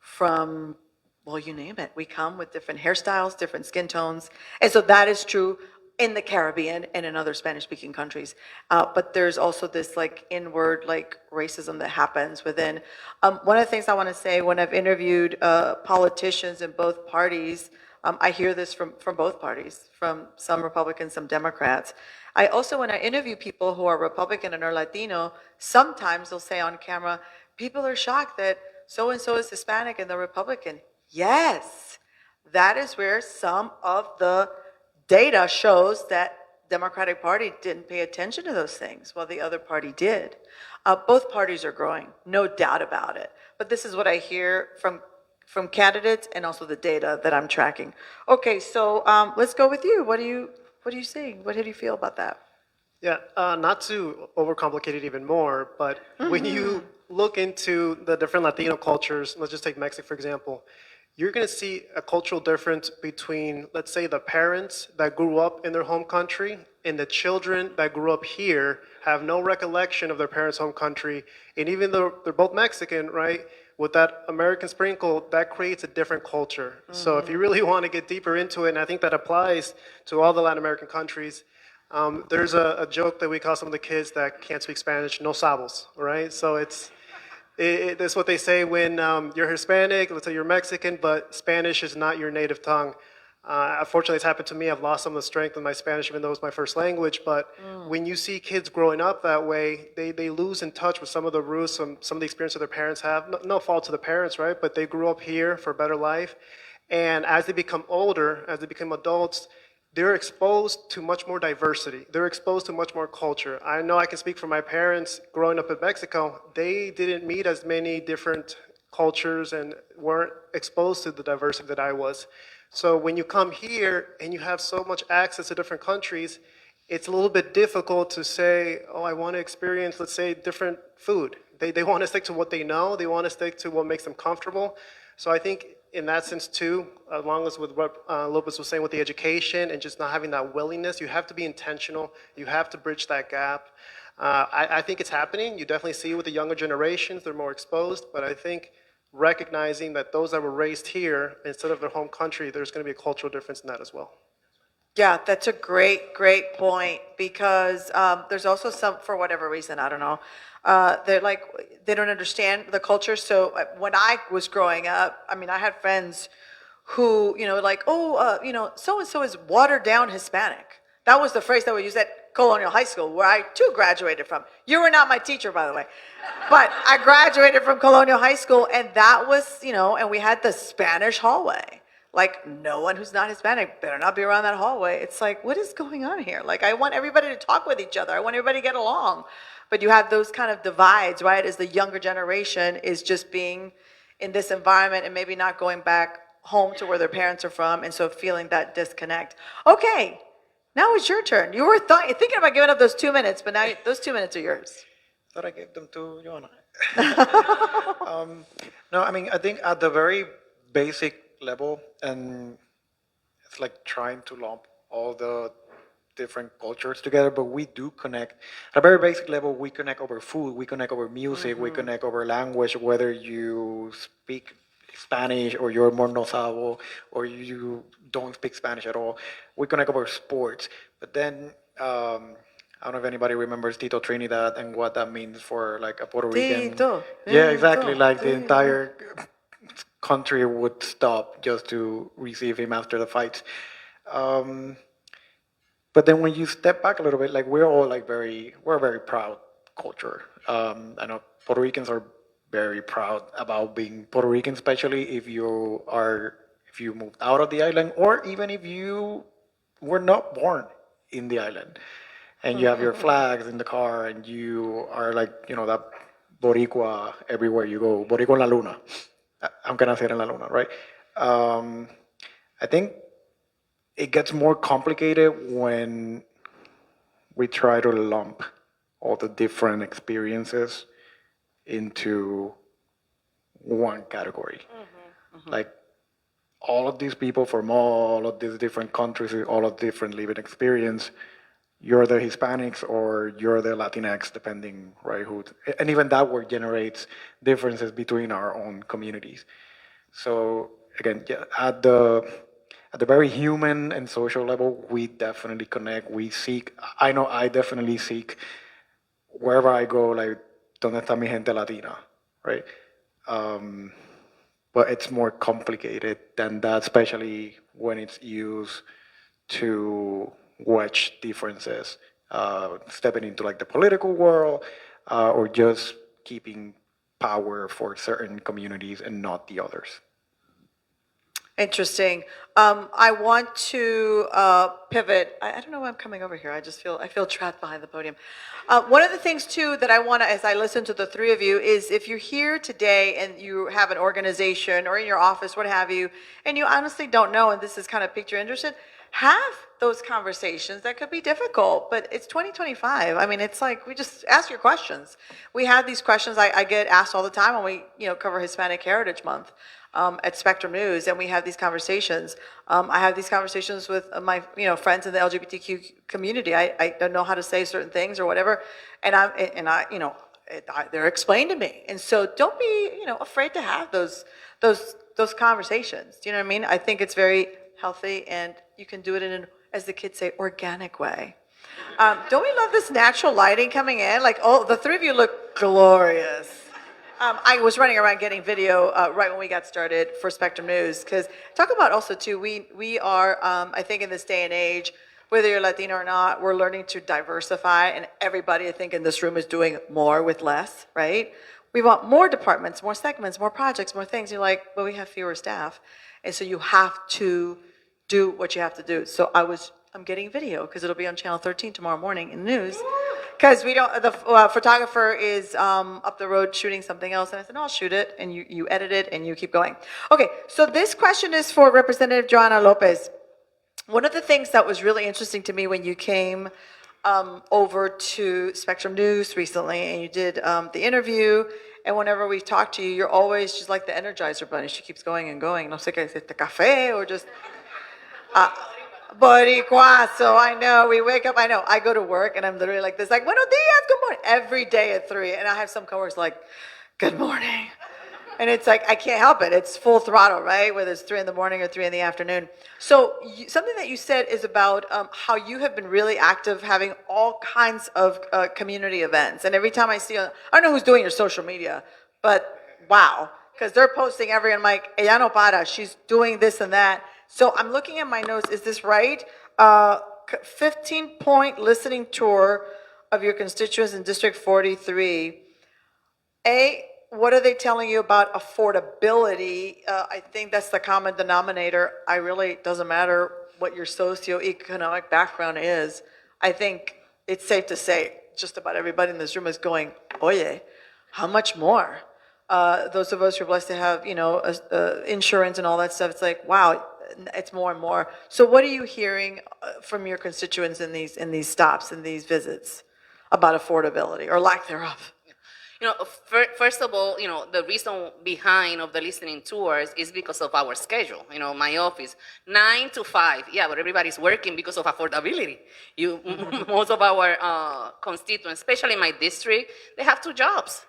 from, well, you name it. We come with different hairstyles, different skin tones, and so that is true in the Caribbean and in other Spanish-speaking countries. But there's also this inward racism that happens within. One of the things I want to say, when I've interviewed politicians in both parties, I hear this from both parties, from some Republicans, some Democrats. I also, when I interview people who are Republican and are Latino, sometimes they'll say on camera, people are shocked that so-and-so is Hispanic and they're Republican. Yes, that is where some of the data shows that Democratic Party didn't pay attention to those things while the other party did. Both parties are growing, no doubt about it. But this is what I hear from candidates and also the data that I'm tracking. Okay, so let's go with you. What are you seeing? What do you feel about that? Yeah, not to overcomplicate it even more, but when you look into the different Latino cultures, let's just take Mexico, for example, you're going to see a cultural difference between, let's say, the parents that grew up in their home country and the children that grew up here have no recollection of their parents' home country. And even though they're both Mexican, right, with that American sprinkle, that creates a different culture. So if you really want to get deeper into it, and I think that applies to all the Latin American countries, there's a joke that we call some of the kids that can't speak Spanish, no sabos, right? So that's what they say when you're Hispanic, let's say you're Mexican, but Spanish is not your native tongue. Unfortunately, it's happened to me. I've lost some of the strength of my Spanish, even though it's my first language. But when you see kids growing up that way, they lose in touch with some of the roots, some of the experience that their parents have. No fault to the parents, right? But they grew up here for a better life. And as they become older, as they become adults, they're exposed to much more diversity. They're exposed to much more culture. I know I can speak for my parents growing up in Mexico. They didn't meet as many different cultures and weren't exposed to the diversity that I was. So when you come here and you have so much access to different countries, it's a little bit difficult to say, oh, I want to experience, let's say, different food. They want to stick to what they know. They want to stick to what makes them comfortable. So I think in that sense too, along as with what López was saying with the education and just not having that willingness, you have to be intentional. You have to bridge that gap. I think it's happening. You definitely see it with the younger generations. They're more exposed. But I think recognizing that those that were raised here instead of their home country, there's going to be a cultural difference in that as well. Yeah, that's a great, great point because there's also some, for whatever reason, I don't know, they're like, they don't understand the culture. So when I was growing up, I mean, I had friends who, like, oh, so-and-so is watered down Hispanic. That was the phrase that we used at Colonial High School, where I too graduated from. You were not my teacher, by the way. But I graduated from Colonial High School, and that was, and we had the Spanish hallway. Like, no one who's not Hispanic better not be around that hallway. It's like, what is going on here? Like, I want everybody to talk with each other. I want everybody to get along. But you have those kind of divides, right? As the younger generation is just being in this environment and maybe not going back home to where their parents are from, and so feeling that disconnect. Okay, now it's your turn. You were thinking about giving up those 2 minutes, but now those 2 minutes are yours. Thought I gave them to Johanna. No, I mean, I think at the very basic level, and it's like trying to lump all the different cultures together, but we do connect. At a very basic level, we connect over food, we connect over music, we connect over language, whether you speak Spanish or you're more no sabo or you don't speak Spanish at all. We connect over sports. But then, I don't know if anybody remembers Tito Trinidad and what that means for like a Puerto Rican. Tito. Yeah, exactly. Like the Tito. entire country would stop just to receive him after the fights. But then when you step back a little bit, like we're a very proud culture. I know Puerto Ricans are very proud about being Puerto Rican, especially if you moved out of the island, or even if you were not born in the island, and you have your flags in the car, and you are like, that Boricua everywhere you go, Boricua en la Luna. Aunque nacer en la Luna, right? I think it gets more complicated when we try to lump all the different experiences into one category. Like all of these people from all of these different countries, all of different living experience, you're the Hispanics or you're the Latinx, depending, right? And even that word generates differences between our own communities. So again, yeah, at the very human and social level, we definitely connect. We seek. I know I definitely seek wherever I go, like, ¿dónde está mi gente latina, right? But it's more complicated than that, especially when it's used to wedge differences, stepping into like the political world, or just keeping power for certain communities and not the others. Interesting. I want to pivot. I don't know why I'm coming over here. I feel trapped behind the podium. One of the things too that I want to, as I listen to the three of you, is if you're here today and you have an organization or in your office, what have you, and you honestly don't know, and this is kind of piqued your interest, have those conversations. That could be difficult, but it's 2025. I mean, it's like we just ask your questions. We have these questions I get asked all the time when we cover Hispanic Heritage Month. At Spectrum News, and we have these conversations. I have these conversations with my friends in the LGBTQ community. I don't know how to say certain things or whatever, and they're explained to me. And so don't be afraid to have those conversations. Do you know what I mean? I think it's very healthy, and you can do it in an, as the kids say, organic way. Don't we love this natural lighting coming in? Like, oh, the three of you look glorious. I was running around getting video right when we got started for Spectrum News, because talk about also too, we are, I think in this day and age, whether you're Latino or not, we're learning to diversify, and everybody I think in this room is doing more with less, right? We want more departments, more segments, more projects, more things. You're like, well, we have fewer staff, and so you have to do what you have to do. So I'm getting video because it'll be on Channel 13 tomorrow morning in the news. Because we don't, the photographer is up the road shooting something else, and I said, no, I'll shoot it, and you edit it, and you keep going. Okay, so this question is for Representative Johanna López. One of the things that was really interesting to me when you came over to Spectrum News recently, and you did the interview, and whenever we talk to you, you're always just like the Energizer Bunny. She keeps going and going. No sé qué decirte, café, or just... Boricuazo, I know. We wake up, I know. I go to work and I'm literally like this, like, buenos dias, good morning, every day at 3. And I have some coworkers like, good morning. And it's like, I can't help it. It's full throttle, right? Whether it's 3 in the morning or 3 in the afternoon. So something that you said is about how you have been really active having all kinds of community events. And every time I see, I don't know who's doing your social media, but wow. Because they're posting I'm like, ella no para, she's doing this and that. So I'm looking at my notes, is this right? 15-point listening tour of your constituents in District 43. What are they telling you about affordability? I think that's the common denominator. Doesn't matter what your socioeconomic background is. I think it's safe to say just about everybody in this room is going, oye, how much more? Those of us who are blessed to have, insurance and all that stuff, it's like, wow, it's more and more. So what are you hearing from your constituents in these stops, in these visits about affordability or lack thereof? First of all, the reason behind of the listening tours is because of our schedule. My office, 9 to 5. Yeah, but everybody's working because of affordability. Most of our constituents, especially in my district, they have 2 jobs.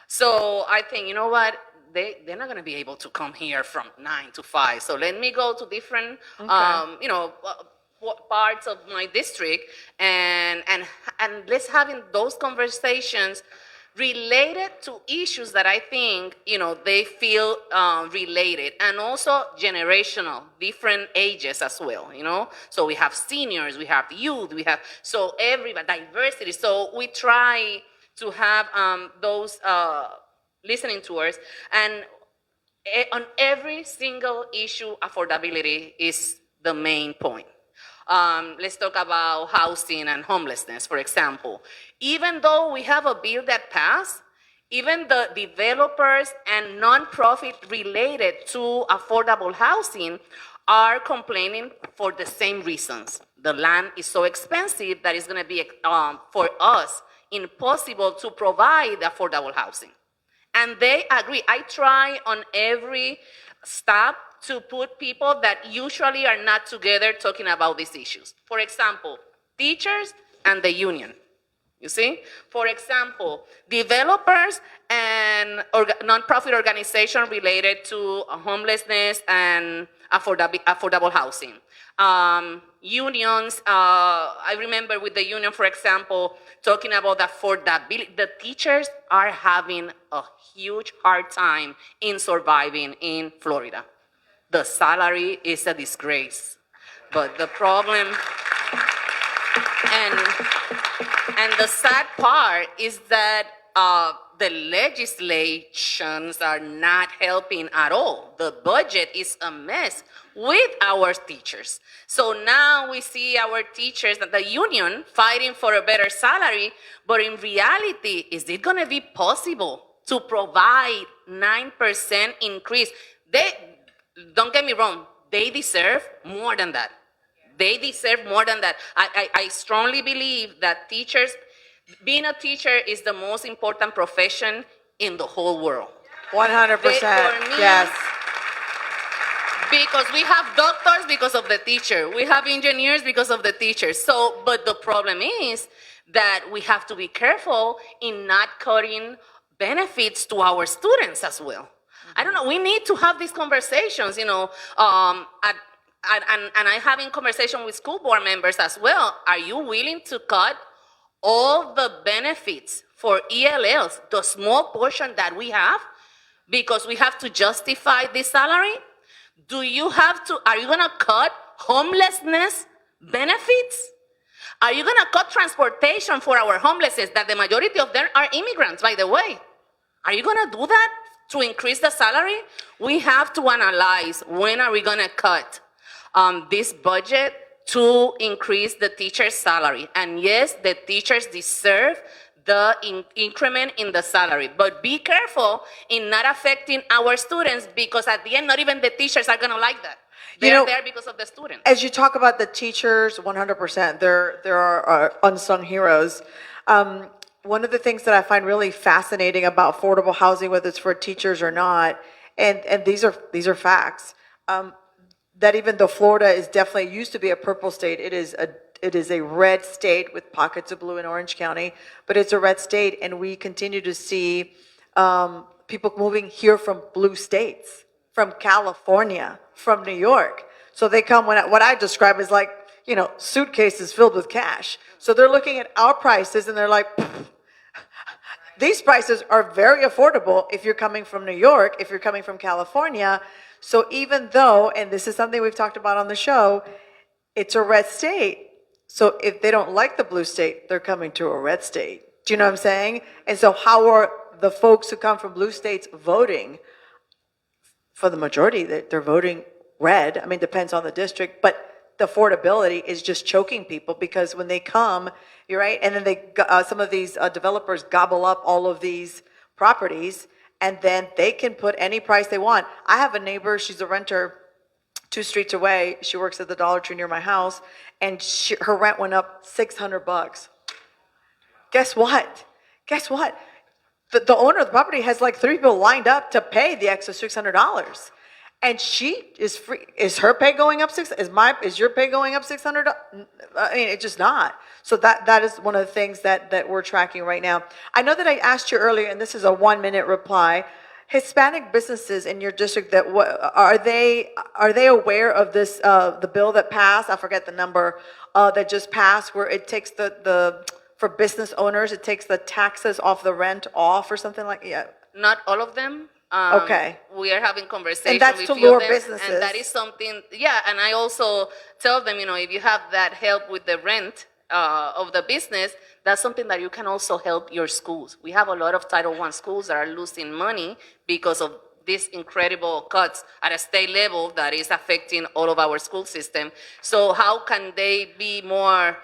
So I think, you know what? They're not going to be able to come here from 9 to 5. So let me go to different, parts of my district and let's having those conversations related to issues that I think, they feel related, and also generational, different ages as well, So we have seniors, we have youth, so everybody, diversity. So we try to have those listening tours, and on every single issue, affordability is the main point. Let's talk about housing and homelessness, for example. Even though we have a bill that passed, even the developers and nonprofit related to affordable housing are complaining for the same reasons. The land is so expensive that it's going to be, for us, impossible to provide affordable housing. And they agree. I try on every stop to put people that usually are not together talking about these issues. For example, teachers and the union. You see? For example, developers and nonprofit organizations related to homelessness and affordable housing. Unions, I remember with the union, for example, talking about affordability. The teachers are having a huge hard time in surviving in Florida. The salary is a disgrace. But the problem, and the sad part is that the legislations are not helping at all. The budget is a mess with our teachers. So now we see our teachers, the union, fighting for a better salary, but in reality, is it gonna be possible to provide 9% increase? Don't get me wrong, they deserve more than that. They deserve more than that. I strongly believe that being a teacher is the most important profession in the whole world. 100%, yes. Because we have doctors because of the teacher. We have engineers because of the teacher. But the problem is that we have to be careful in not cutting benefits to our students as well. I don't know, we need to have these conversations, and I'm having conversation with school board members as well. Are you willing to cut all the benefits for ELLs, the small portion that we have, because we have to justify this salary? Are you gonna cut homelessness benefits? Are you gonna cut transportation for our homelessness, that the majority of them are immigrants, by the way? Are you gonna do that to increase the salary? We have to analyze when are we gonna cut this budget to increase the teacher's salary. And yes, the teachers deserve the increment in the salary. But be careful in not affecting our students, because at the end, not even the teachers are going to like that. They're there because of the students. As you talk about the teachers, 100%, there are unsung heroes. One of the things that I find really fascinating about affordable housing, whether it's for teachers or not, and these are facts, that even though Florida is definitely used to be a purple state, it is a red state with pockets of blue in Orange County, but it's a red state, and we continue to see people moving here from blue states, from California, from New York. So they come, what I describe as like, suitcases filled with cash. So they're looking at our prices and they're like, these prices are very affordable if you're coming from New York, if you're coming from California. So even though, and this is something we've talked about on the show, it's a red state. So if they don't like the blue state, they're coming to a red state. Do you know what I'm saying? And so how are the folks who come from blue states voting? For the majority, they're voting red. I mean, depends on the district, but the affordability is just choking people, because when they come, you're right, and then some of these developers gobble up all of these properties, and then they can put any price they want. I have a neighbor, she's a renter 2 streets away. She works at the Dollar Tree near my house, and her rent went up $600. Guess what? The owner of the property has like 3 people lined up to pay the extra $600. And she is free. Is her pay going up is your pay going up $600? I mean, it's just not. So that is one of the things that we're tracking right now. I know that I asked you earlier, and this is a 1-minute reply. Hispanic businesses in your district, are they aware of this, the bill that passed? I forget the number that just passed, where it takes for business owners, it takes the taxes off the rent off or something like that. Yeah. Not all of them. Okay. We are having conversations And that's with to few of lure them, businesses. and that is something. Yeah, and I also tell them, if you have that help with the rent of the business, that's something that you can also help your schools. We have a lot of Title I schools that are losing money because of these incredible cuts at a state level that is affecting all of our school system. So how can they be more,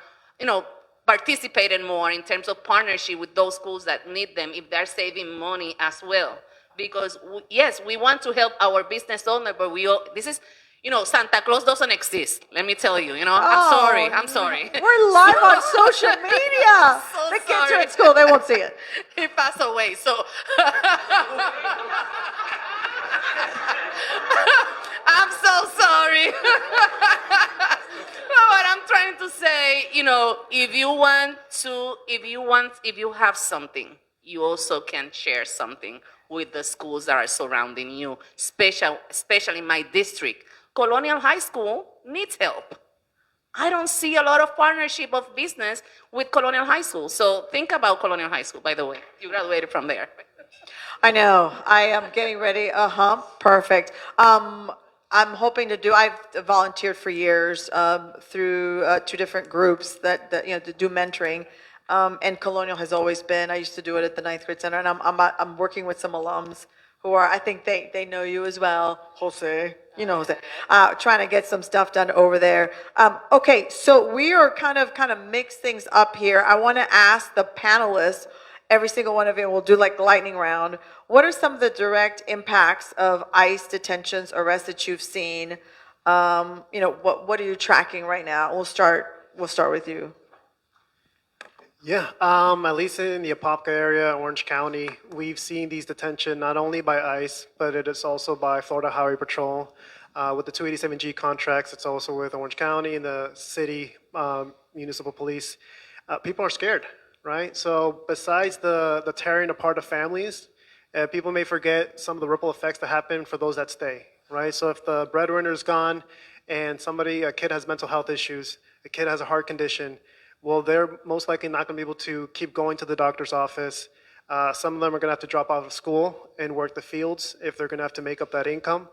participated more in terms of partnership with those schools that need them if they're saving money as well? Because yes, we want to help our business owner, but this is, Santa Claus doesn't exist. Let me tell you, I'm sorry. We're live on social media. So The kids are sorry. at school, they won't see it. He passed away, so. I'm so sorry. What I'm trying to say, if you have something, you also can share something with the schools that are surrounding you, especially my district. Colonial High School needs help. I don't see a lot of partnership of business with Colonial High School. So think about Colonial High School, by the way. You graduated from there. I know. I am getting ready. Perfect. I'm hoping I've volunteered for years through 2 different groups that to do mentoring. And Colonial has always been. I used to do it at the 9th grade center, and I'm working with some alums who are, I think they know you as well, Jose. You know Jose. Trying to get some stuff done over there. Okay, so we are kind of mix things up here. I want to ask the panelists. Every single one of you, we'll do like lightning round. What are some of the direct impacts of ICE detentions, arrests that you've seen? What are you tracking right now? We'll start with you. Yeah, at least in the Apopka area, Orange County, we've seen these detention not only by ICE, but it is also by Florida Highway Patrol. With the 287G contracts, it's also with Orange County and the city municipal police. People are scared, right? So besides the tearing apart of families, people may forget some of the ripple effects that happen for those that stay, right? So if the breadwinner is gone and a kid has mental health issues, a kid has a heart condition, well, they're most likely not going to be able to keep going to the doctor's office. Some of them are going to have to drop out of school and work the fields if they're going to have to make up that income.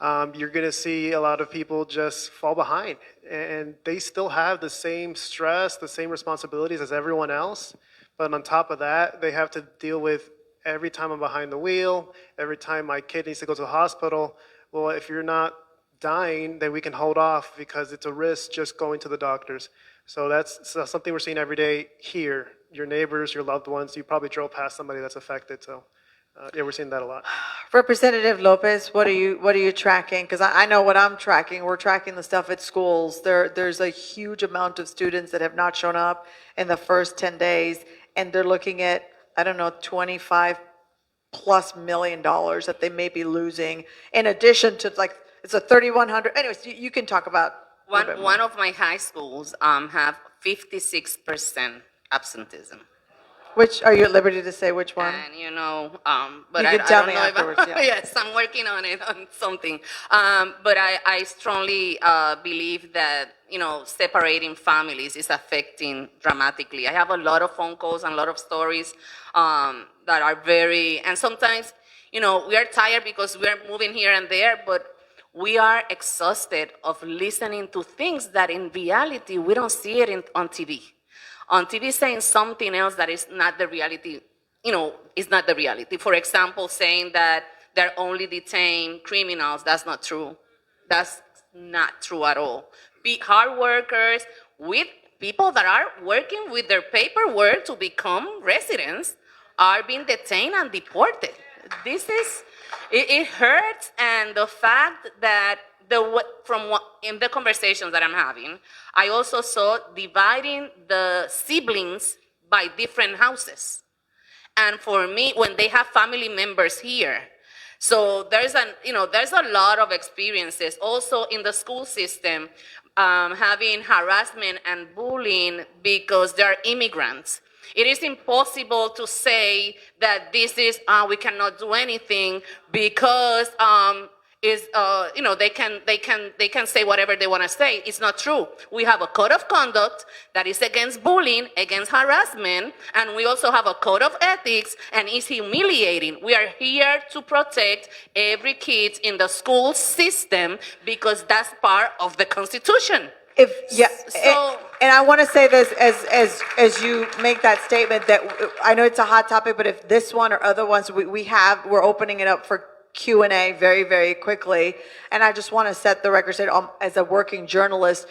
You're going to see a lot of people just fall behind, and they still have the same stress, the same responsibilities as everyone else. But on top of that, they have to deal with every time I'm behind the wheel, every time my kid needs to go to the hospital. Well, if you're not dying, then we can hold off because it's a risk just going to the doctors. So that's something we're seeing every day here. Your neighbors, your loved ones, you probably drove past somebody that's affected. So yeah, we're seeing that a lot. Representative Lopez, what are you tracking? Because I know what I'm tracking. We're tracking the stuff at schools. There's a huge amount of students that have not shown up in the first 10 days, and they're looking at, I don't know, $25+ million that they may be losing, in addition to, like, it's a 3,100. Anyways, you can talk about a little bit more. One of my high schools have 56% absenteeism. Which, are you at liberty to say which one? And but You I can tell don't me know afterwards, if yeah. yes, I'm working on it, on something. But I strongly believe that, separating families is affecting dramatically. I have a lot of phone calls and a lot of stories that are and sometimes, we are tired because we are moving here and there, but we are exhausted of listening to things that in reality, we don't see it on TV. On TV saying something else that is not the reality, is not the reality. For example, saying that they're only detain criminals, that's not true. That's not true at all. Hard workers with people that are working with their paperwork to become residents are being detained and deported. It hurts, and the fact that in the conversations that I'm having, I also saw dividing the siblings by different houses. And for me, when they have family members here, so there's a lot of experiences also in the school system, having harassment and bullying because they're immigrants. It is impossible to say that we cannot do anything because they can say whatever they want to say. It's not true. We have a code of conduct that is against bullying, against harassment, and we also have a code of ethics, and it's humiliating. We are here to protect every kid in the school system because that's part of the Constitution. And I want to say this as you make that statement, that I know it's a hot topic, but if this one or other ones, we're opening it up for Q&A very, very quickly. And I just want to set the record straight, as a working journalist,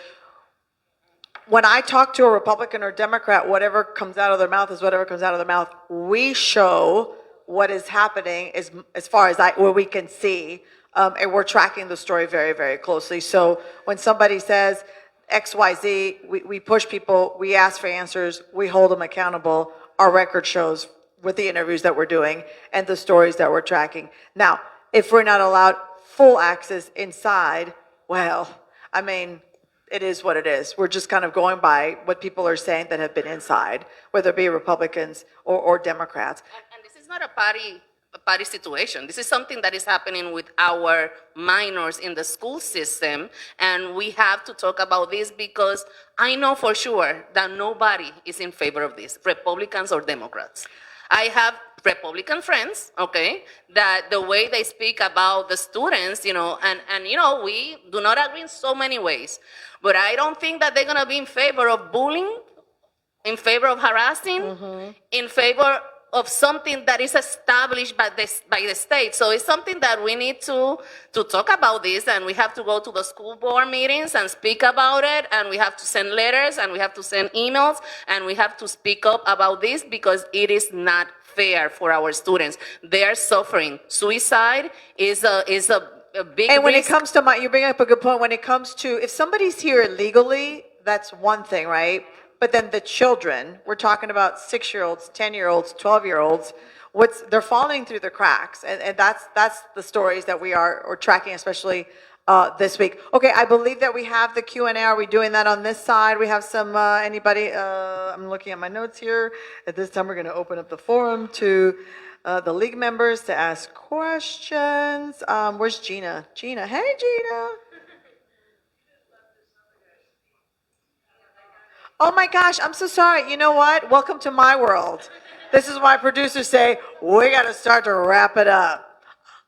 when I talk to a Republican or Democrat, whatever comes out of their mouth is whatever comes out of their mouth. We show what is happening as far as what we can see, and we're tracking the story very, very closely. So when somebody says XYZ, we push people, we ask for answers, we hold them accountable. Our record shows with the interviews that we're doing and the stories that we're tracking. Now, if we're not allowed full access inside, well, I mean, it is what it is. We're just kind of going by what people are saying that have been inside, whether it be Republicans or Democrats. And this is not a party situation. This is something that is happening with our minors in the school system, and we have to talk about this because I know for sure that nobody is in favor of this, Republicans or Democrats. I have Republican friends, okay, that the way they speak about the students, and we do not agree in so many ways, but I don't think that they're going to be in favor of bullying, in favor of harassing, in favor of something that is established by the state. So it's something that we need to talk about this, and we have to go to the school board meetings and speak about it, and we have to send letters, and we have to send emails, and we have to speak up about this because it is not fair for our students. They are suffering. Suicide is a big And when risk. it comes to you bring up a good point. When it comes to, if somebody's here illegally, that's one thing, right? But then the children, we're talking about 6-year-olds, 10-year-olds, 12-year-olds, they're falling through the cracks. And that's the stories that we're tracking, especially this week. Okay, I believe that we have the Q&A. Are we doing that on this side? We have some, anybody, I'm looking at my notes here. At this time, we're going to open up the forum to the league members to ask questions. Where's Gina? Gina, hey, Gina. Oh my gosh, I'm so sorry. You know what? Welcome to my world. This is why producers say, we got to start to wrap it up.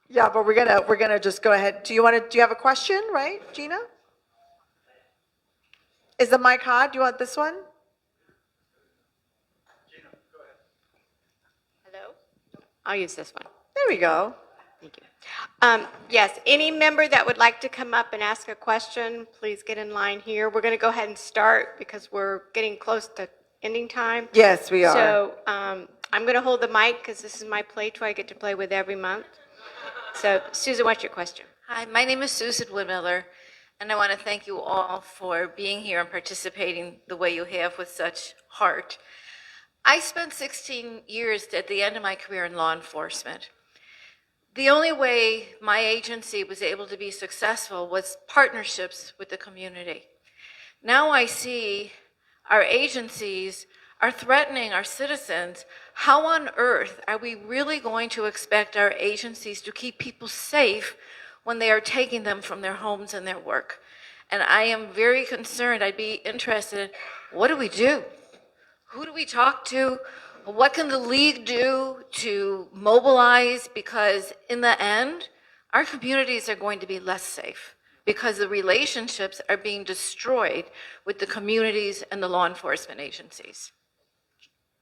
Yeah, but we're gonna just go ahead. Do you have a question, right, Gina? Is the mic hot? Do you want this one? Hello? I'll use this one. There we go. Thank you. Yes, any member that would like to come up and ask a question, please get in line here. We're going to go ahead and start because we're getting close to ending time. Yes, we are. So I'm going to hold the mic because this is my play toy I get to play with every month. So Susan, what's your question? Hi, my name is Susan Woodmiller, and I want to thank you all for being here and participating the way you have with such heart. I spent 16 years at the end of my career in law enforcement. The only way my agency was able to be successful was partnerships with the community. Now I see our agencies are threatening our citizens. How on earth are we really going to expect our agencies to keep people safe when they are taking them from their homes and their work? And I am very concerned. I'd be interested, what do we do? Who do we talk to? What can the league do to mobilize? Because in the end, our communities are going to be less safe because the relationships are being destroyed with the communities and the law enforcement agencies.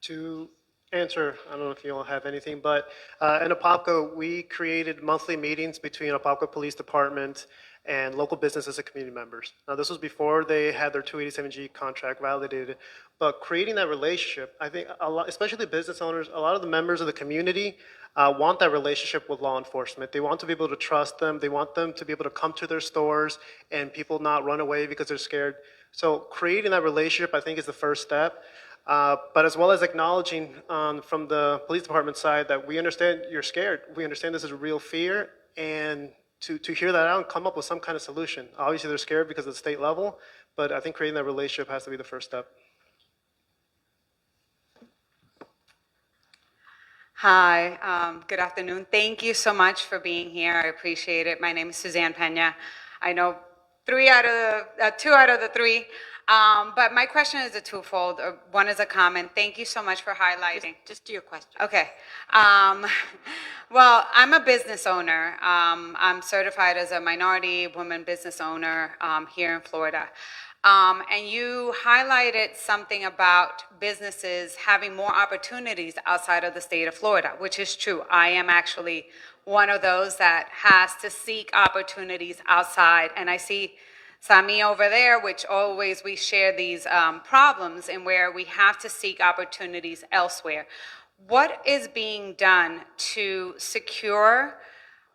To answer, I don't know if you all have anything, but in Apopka, we created monthly meetings between Apopka Police Department and local businesses and community members. Now, this was before they had their 287G contract validated, but creating that relationship, I think, a lot, especially the business owners, a lot of the members of the community want that relationship with law enforcement. They want to be able to trust them. They want them to be able to come to their stores and people not run away because they're scared. So creating that relationship, I think, is the first step. But as well as acknowledging from the police department side that we understand you're scared. We understand this is a real fear, and to hear that out and come up with some kind of solution. Obviously, they're scared because of the state level, but I think creating that relationship has to be the first step. Hi, good afternoon. Thank you so much for being here. I appreciate it. My name is Suzanne Pena. I know two out of the three, but my question is a twofold. One is a comment. Thank you so much for highlighting. Just do your question. Okay. Well, I'm a business owner. I'm certified as a minority woman business owner here in Florida. And you highlighted something about businesses having more opportunities outside of the state of Florida, which is true. I am actually one of those that has to seek opportunities outside. And I see Sami over there, which always we share these problems and where we have to seek opportunities elsewhere. What is being done to secure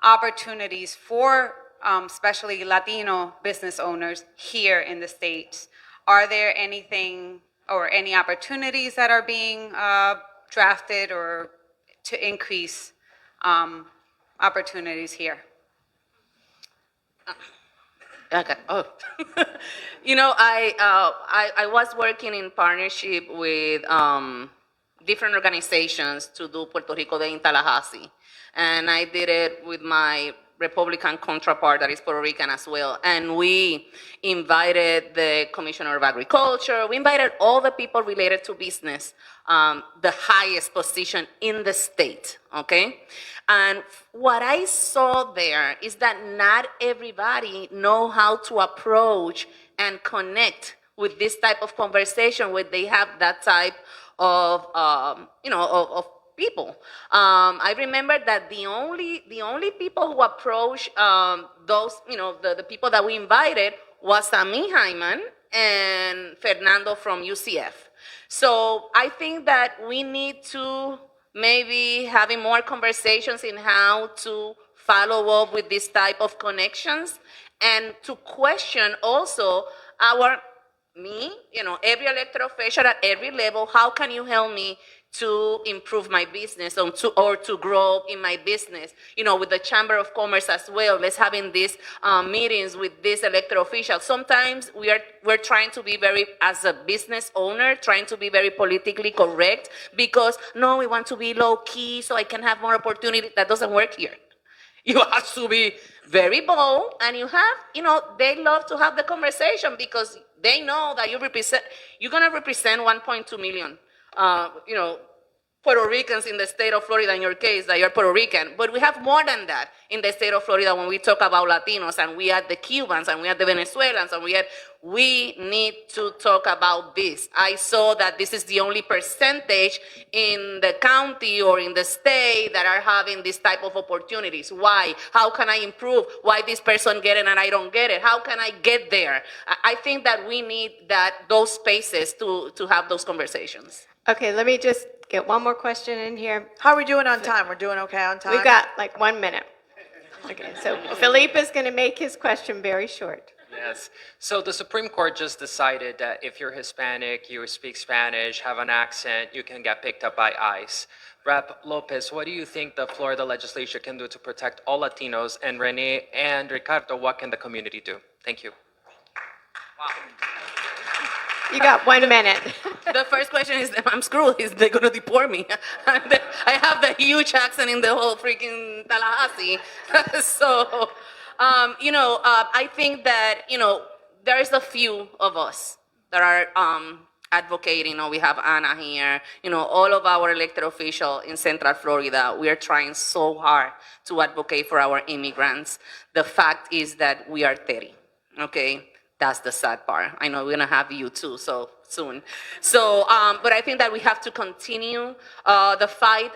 opportunities for especially Latino business owners here in the States? Are there anything or any opportunities that are being drafted or to increase opportunities here? Okay. Oh, you know, I was working in partnership with different organizations to do Puerto Rico Day in Tallahassee, and I did it with my Republican counterpart that is Puerto Rican as well. And we invited the Commissioner of Agriculture. We invited all the people related to business, the highest position in the state, okay? And what I saw there is that not everybody know how to approach and connect with this type of conversation when they have that type of, of people. I remember that the only people who approached those, the people that we invited was Sami Hyman and Fernando from UCF. So I think that we need to maybe having more conversations in how to follow up with this type of connections and to question also every elected official at every level, how can you help me to improve my business or to grow in my business? With the Chamber of Commerce as well, let's having these meetings with these elected officials. Sometimes we're trying to be as a business owner, trying to be very politically correct because, no, we want to be low key so I can have more opportunity. That doesn't work here. You have to be very bold, and they love to have the conversation because they know that you're going to represent 1.2 million, Puerto Ricans in the state of Florida, in your case, that you're Puerto Rican, but we have more than that in the state of Florida when we talk about Latinos, and we add the Cubans, and we add the Venezuelans, and we need to talk about this. I saw that this is the only percentage in the county or in the state that are having this type of opportunities. Why? How can I improve? Why this person get it and I don't get it? How can I get there? I think that we need those spaces to have those conversations. Okay, let me just get one more question in here. How are we doing on time? We're doing okay on time? We've got like 1 minute. Okay, so Felipe is going to make his question very short. Yes. So the Supreme Court just decided that if you're Hispanic, you speak Spanish, have an accent, you can get picked up by ICE. Rep. López, what do you think the Florida legislature can do to protect all Latinos? And Rene and Ricardo, what can the community do? Thank you. You got 1 minute. The first question is, I'm screwed. Is they going to deport me? I have the huge accent in the whole freaking Tallahassee. So, I think that, there is a few of us that are advocating. We have Anna here. All of our elected officials in Central Florida, we are trying so hard to advocate for our immigrants. The fact is that we are 30, okay? That's the sad part. I know we're gonna have you too, so soon. So, but I think that we have to continue the fight.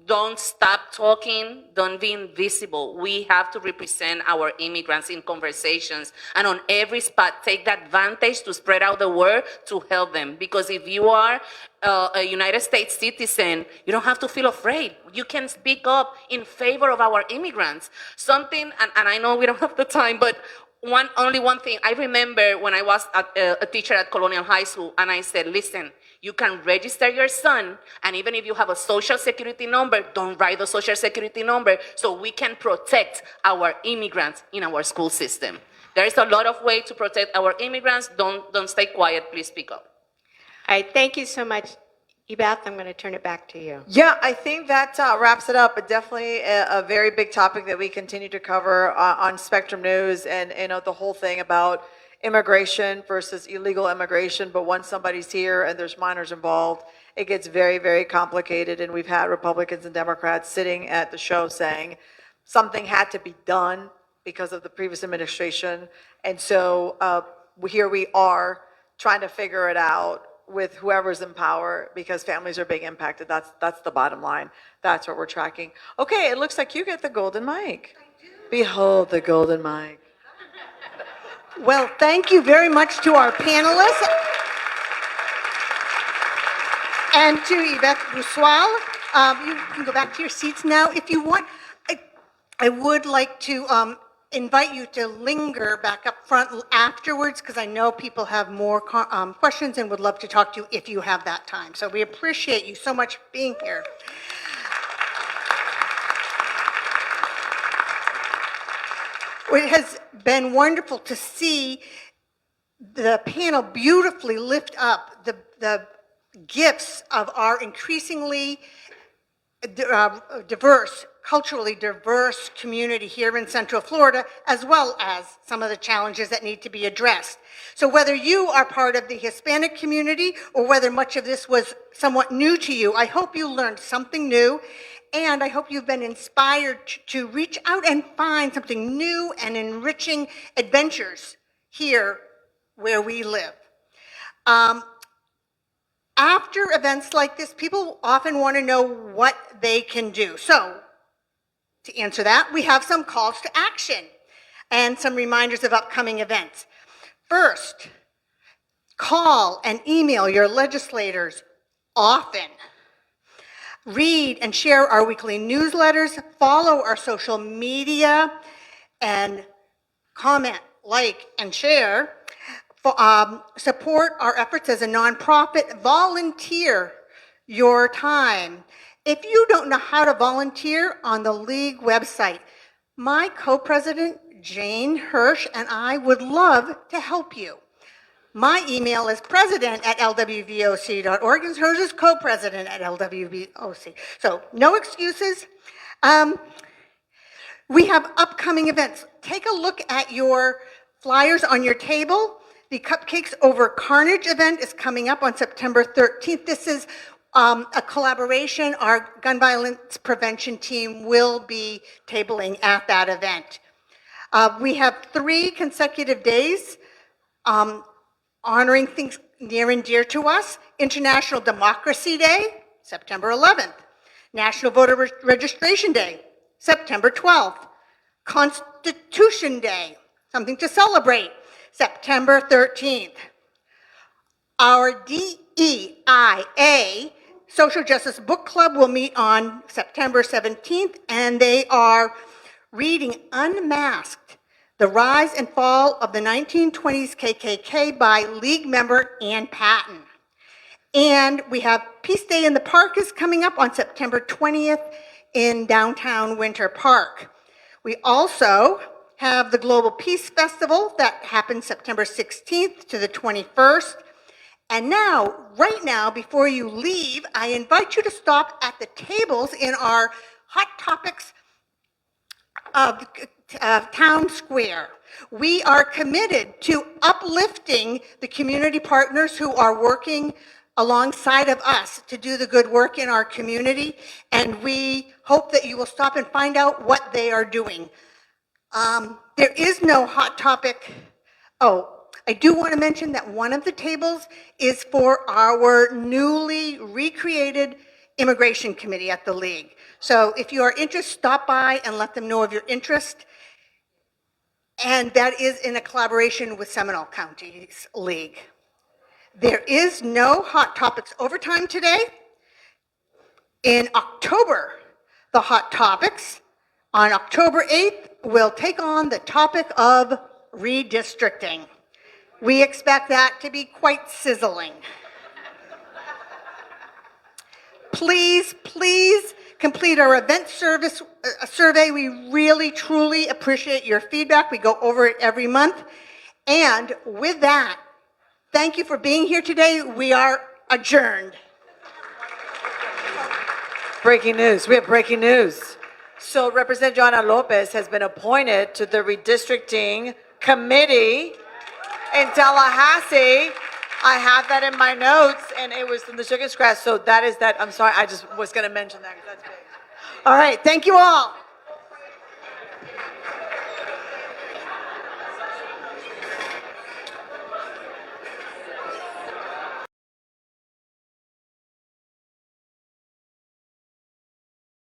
Don't stop talking. Don't be invisible. We have to represent our immigrants in conversations and on every spot. Take that advantage to spread out the word to help them. Because if you are a United States citizen, you don't have to feel afraid. You can speak up in favor of our immigrants. Something, and I know we don't have the time, but only one thing. I remember when I was a teacher at Colonial High School, and I said, listen, you can register your son, and even if you have a social security number, don't write the social security number so we can protect our immigrants in our school system. There is a lot of ways to protect our immigrants. Don't stay quiet. Please speak up. All right, thank you so much. Ybeth, I'm going to turn it back to you. Yeah, I think that wraps it up, but definitely a very big topic that we continue to cover on Spectrum News, and the whole thing about immigration versus illegal immigration. But once somebody's here and there's minors involved, it gets very, very complicated. And we've had Republicans and Democrats sitting at the show saying something had to be done because of the previous administration. And so here we are trying to figure it out with whoever's in power, because families are being impacted. That's the bottom line. That's what we're tracking. Okay, it looks like you get the golden mic. Behold the golden mic. Well, thank you very much to our panelists and to Ybeth Bruzual. You can go back to your seats now if you want. I would like to invite you to linger back up front afterwards, because I know people have more questions and would love to talk to you if you have that time. So we appreciate you so much for being here. It has been wonderful to see the panel beautifully lift up the gifts of our increasingly diverse, culturally diverse community here in Central Florida, as well as some of the challenges that need to be addressed. So whether you are part of the Hispanic community or whether much of this was somewhat new to you, I hope you learned something new, and I hope you've been inspired to reach out and find something new and enriching adventures here where we live. After events like this, people often want to know what they can do. So, to answer that, we have some calls to action and some reminders of upcoming events. First, call and email your legislators often. Read and share our weekly newsletters, follow our social media, and comment, like, and share. Support our efforts as a nonprofit. Volunteer your time. If you don't know how to volunteer, on the League website, my co-president, Jane Hirsch, and I would love to help you. My email is president@lwvoc.org, and hers is co-president at LWVOC. So no excuses. We have upcoming events. Take a look at your flyers on your table. The Cupcakes Over Carnage event is coming up on September 13th. This is a collaboration our gun violence prevention team will be tabling at that event. We have 3 consecutive days honoring things near and dear to us. International Democracy Day, September 11th. National Voter Registration Day, September 12th. Constitution Day, something to celebrate, September 13th. Our DEIA Social Justice Book Club will meet on September 17th, and they are reading Unmasked, The Rise and Fall of the 1920s KKK by League member Ann Patton. And we have Peace Day in the Park is coming up on September 20th in downtown Winter Park. We also have the Global Peace Festival that happens September 16th to the 21st. And now, right now, before you leave, I invite you to stop at the tables in our Hot Topics of Town Square. We are committed to uplifting the community partners who are working alongside of us to do the good work in our community, and we hope that you will stop and find out what they are doing. There is no hot topic. Oh, I do want to mention that one of the tables is for our newly recreated Immigration Committee at the League. So if you are interested, stop by and let them know of your interest. And that is in a collaboration with Seminole County's League. There is no Hot Topics overtime today. In October, the Hot Topics on October 8th will take on the topic of redistricting. We expect that to be quite sizzling. Please, please complete our event survey. We really, truly appreciate your feedback. We go over it every month. And with that, thank you for being here today. We are adjourned. Breaking news. We have breaking news. So Representative Johanna López has been appointed to the redistricting committee in Tallahassee. I have that in my notes, and it was from the Sugar Scratch. So that is that. I'm sorry, I just was going to mention that because that's big. All right, thank you all.